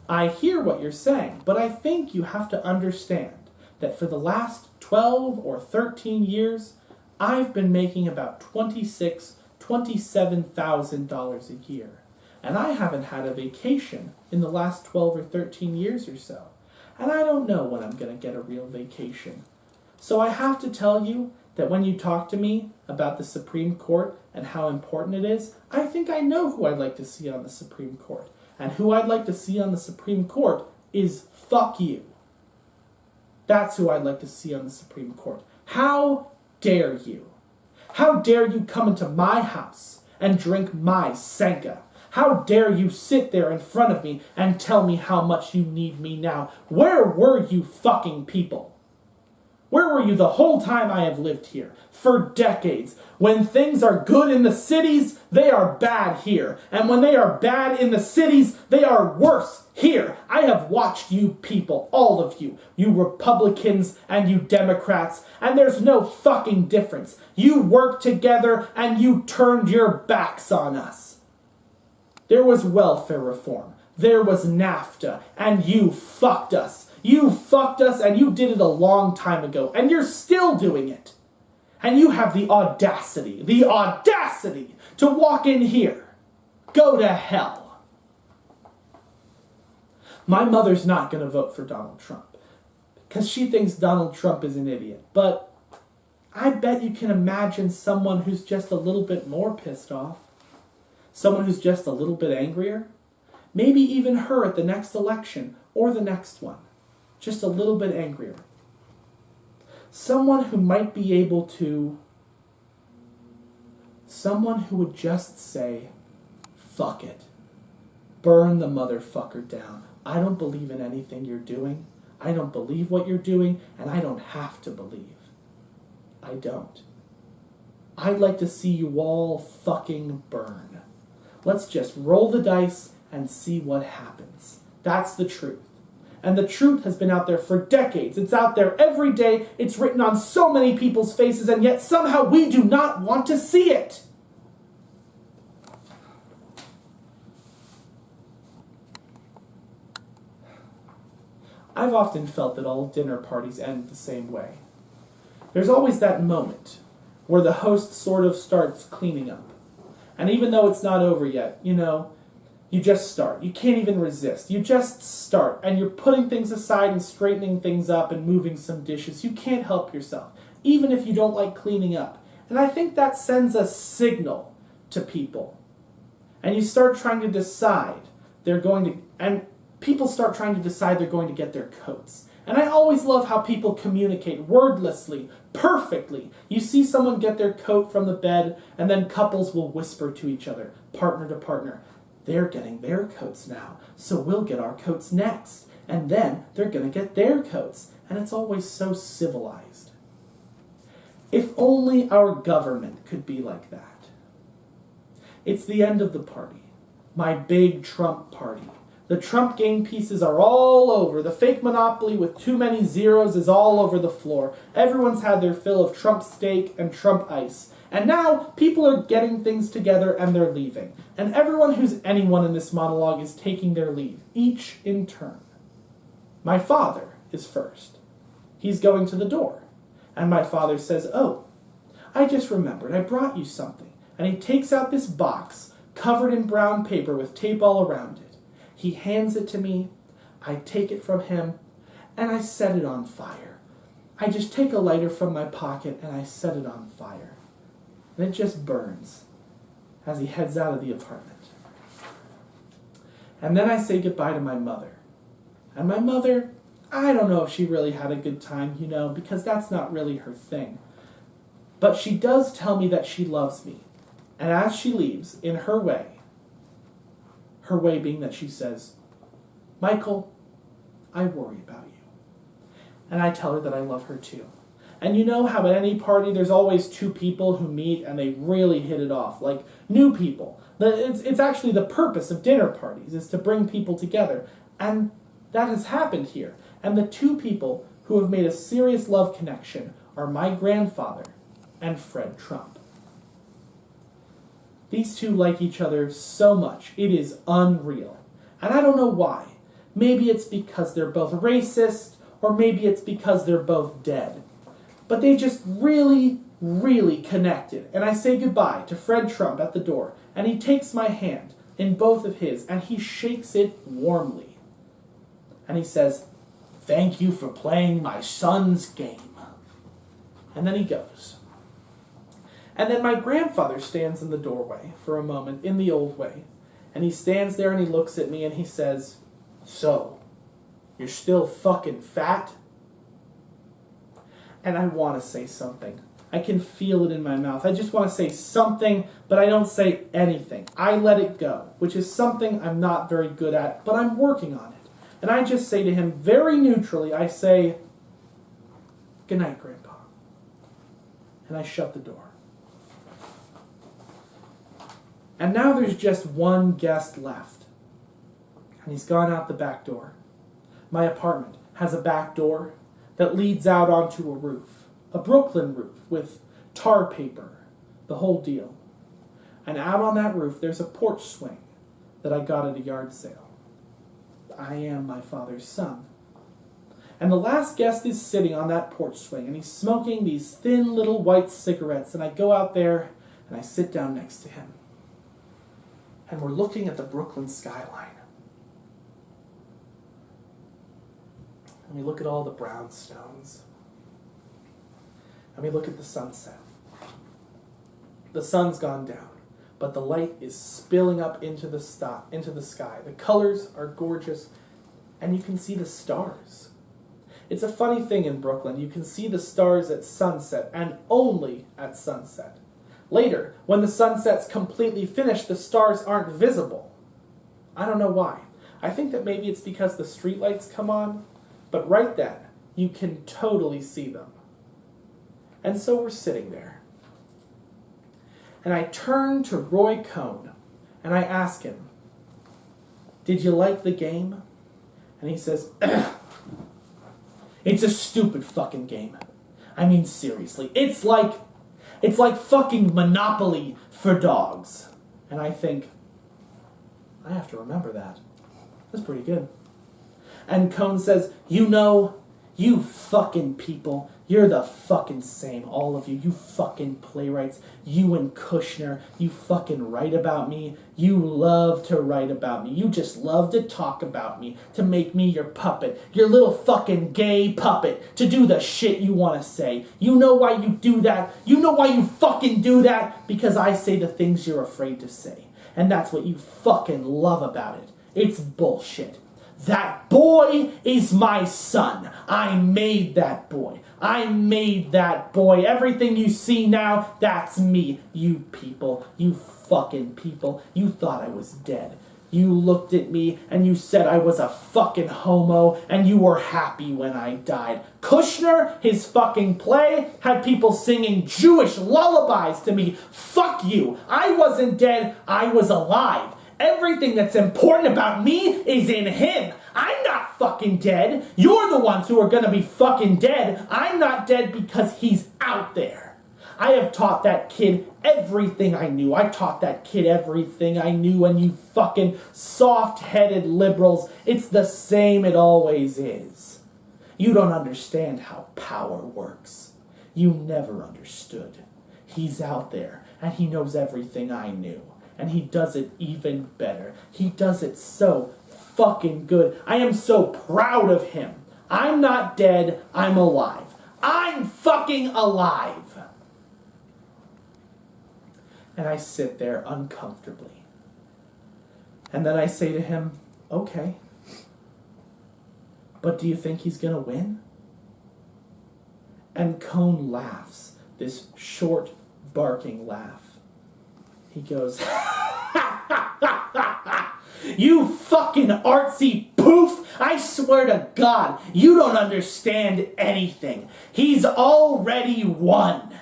I hear what you're saying, but I think you have to understand that for the last 12 or 13 years, I've been making about $26,000, $27,000 a year. And I haven't had a vacation in the last 12 or 13 years or so. And I don't know when I'm going to get a real vacation. So I have to tell you that when you talk to me about the Supreme Court and how important it is, I think I know who I'd like to see on the Supreme Court. And who I'd like to see on the Supreme Court is fuck you. That's who I'd like to see on the Supreme Court. How dare you? How dare you come into my house and drink my Sanka? How dare you sit there in front of me and tell me how much you need me now? Where were you fucking people? Where were you the whole time I have lived here? For decades. When things are good in the cities, they are bad here. And when they are bad in the cities, they are worse here. I have watched you people, all of you Republicans and you Democrats, and there's no fucking difference. You worked together and you turned your backs on us. There was welfare reform. There was NAFTA, and you fucked us. You fucked us, and you did it a long time ago, and you're still doing it. And you have the audacity to walk in here. Go to hell. My mother's not going to vote for Donald Trump because she thinks Donald Trump is an idiot. But I bet you can imagine someone who's just a little bit more pissed off. Someone who's just a little bit angrier? Maybe even her at the next election or the next one. Just a little bit angrier. Someone who might be able to... Someone who would just say, fuck it. Burn the motherfucker down. I don't believe in anything you're doing. I don't believe what you're doing, and I don't have to believe. I don't. I'd like to see you all fucking burn. Let's just roll the dice and see what happens. That's the truth. And the truth has been out there for decades. It's out there every day. It's written on so many people's faces, and yet somehow we do not want to see it. I've often felt that all dinner parties end the same way. There's always that moment where the host sort of starts cleaning up. And even though it's not over yet, you just start. You can't even resist. You just start, and you're putting things aside and straightening things up and moving some dishes. You can't help yourself, even if you don't like cleaning up. And I think that sends a signal to people. And you start trying to decide and people start trying to decide they're going to get their coats. And I always love how people communicate wordlessly, perfectly. You see someone get their coat from the bed, and then couples will whisper to each other, partner to partner, they're getting their coats now, so we'll get our coats next. And then they're going to get their coats. And it's always so civilized. If only our government could be like that. It's the end of the party. My big Trump party. The Trump game pieces are all over. The fake Monopoly with too many zeros is all over the floor. Everyone's had their fill of Trump steak and Trump ice. And now people are getting things together and they're leaving. And everyone who's anyone in this monologue is taking their leave, each in turn. My father is first. He's going to the door. And my father says, "Oh, I just remembered, I brought you something." And he takes out this box covered in brown paper with tape all around it. He hands it to me, I take it from him, and I set it on fire. I just take a lighter from my pocket and I set it on fire. And it just burns as he heads out of the apartment. And then I say goodbye to my mother. And my mother, I don't know if she really had a good time, because that's not really her thing. But she does tell me that she loves me. And as she leaves, in her way being that she says, "Michael, I worry about you." And I tell her that I love her too. And you know how at any party there's always two people who meet and they really hit it off, like new people. It's actually the purpose of dinner parties, is to bring people together. And that has happened here. And the two people who have made a serious love connection are my grandfather and Fred Trump. These two like each other so much. It is unreal. And I don't know why. Maybe it's because they're both racist, or maybe it's because they're both dead. But they just really, really connected. And I say goodbye to Fred Trump at the door, and he takes my hand in both of his, and he shakes it warmly. And he says, "Thank you for playing my son's game." And then he goes. And then my grandfather stands in the doorway for a moment, in the old way. And he stands there and he looks at me and he says, "So, you're still fucking fat?" And I want to say something. I can feel it in my mouth. I just want to say something, but I don't say anything. I let it go, which is something I'm not very good at, but I'm working on it. And I just say to him, very neutrally, I say, "Good night, Grandpa." And I shut the door. And now there's just one guest left. And he's gone out the back door. My apartment has a back door that leads out onto a roof. A Brooklyn roof with tar paper, the whole deal. And out on that roof there's a porch swing that I got at a yard sale. I am my father's son. And the last guest is sitting on that porch swing, and he's smoking these thin little white cigarettes, and I go out there and I sit down next to him. And we're looking at the Brooklyn skyline. And we look at all the brownstones. And we look at the sunset. The sun's gone down, but the light is spilling up into the sky. The colors are gorgeous, and you can see the stars. It's a funny thing in Brooklyn. You can see the stars at sunset, and only at sunset. Later, when the sunset's completely finished, the stars aren't visible. I don't know why. I think that maybe it's because the streetlights come on, but right then, you can totally see them. And so we're sitting there. And I turn to Roy Cohn, and I ask him, "Did you like the game?" And he says, "It's a stupid fucking game. I mean, seriously, it's like fucking Monopoly for dogs." And I think, I have to remember that. That's pretty good. And Cohn says, "You fucking people, you're the fucking same, all of you. You fucking playwrights, you and Kushner, you fucking write about me. You love to write about me. You just love to talk about me, to make me your puppet, your little fucking gay puppet, to do the shit you want to say. You know why you do that? You know why you fucking do that? Because I say the things you're afraid to say. And that's what you fucking love about it. It's bullshit. That boy is my son. I made that boy. I made that boy. Everything you see now, that's me. You people, you fucking people, you thought I was dead. You looked at me and you said I was a fucking homo and you were happy when I died. Kushner, his fucking play, had people singing Jewish lullabies to me. Fuck you. I wasn't dead. I was alive. Everything that's important about me is in him. I'm not fucking dead. You're the ones who are gonna be fucking dead. I'm not dead because he's out there. I have taught that kid everything I knew. I taught that kid everything I knew, and you fucking soft-headed liberals, it's the same it always is. You don't understand how power works. You never understood. He's out there, and he knows everything I knew. And he does it even better. He does it so fucking good. I am so proud of him. I'm not dead. I'm alive. I'm fucking alive. And I sit there uncomfortably. And then I say to him, "Okay. But do you think he's gonna win?" And Cohn laughs, this short, barking laugh. He goes, "You fucking artsy poof! I swear to God, you don't understand anything. He's already won.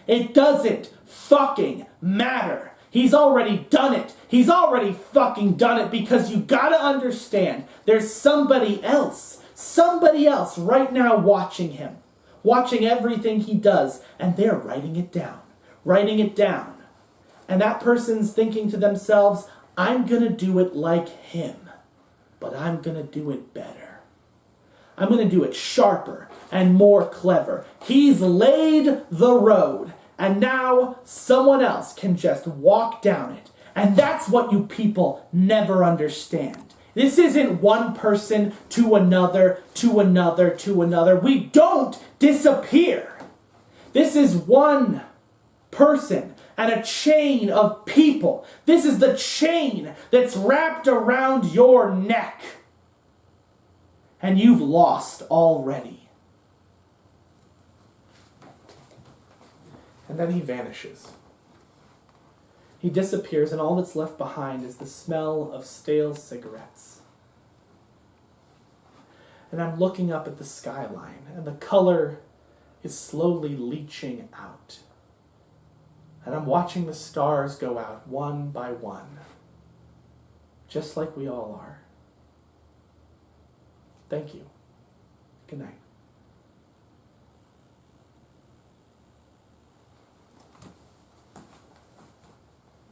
It doesn't fucking matter. He's already done it. He's already fucking done it because you gotta understand, there's somebody else right now watching him, watching everything he does, and they're writing it down. And that person's thinking to themselves, I'm going to do it like him, but I'm going to do it better. I'm going to do it sharper and more clever. He's laid the road, and now someone else can just walk down it. And that's what you people never understand. This isn't one person to another, to another, to another. We don't disappear. This is one person and a chain of people. This is the chain that's wrapped around your neck. And you've lost already. And then he vanishes. He disappears, and all that's left behind is the smell of stale cigarettes. And I'm looking up at the skyline, and the color is slowly leaching out. And I'm watching the stars go out one by one, just like we all are. Thank you. Good night.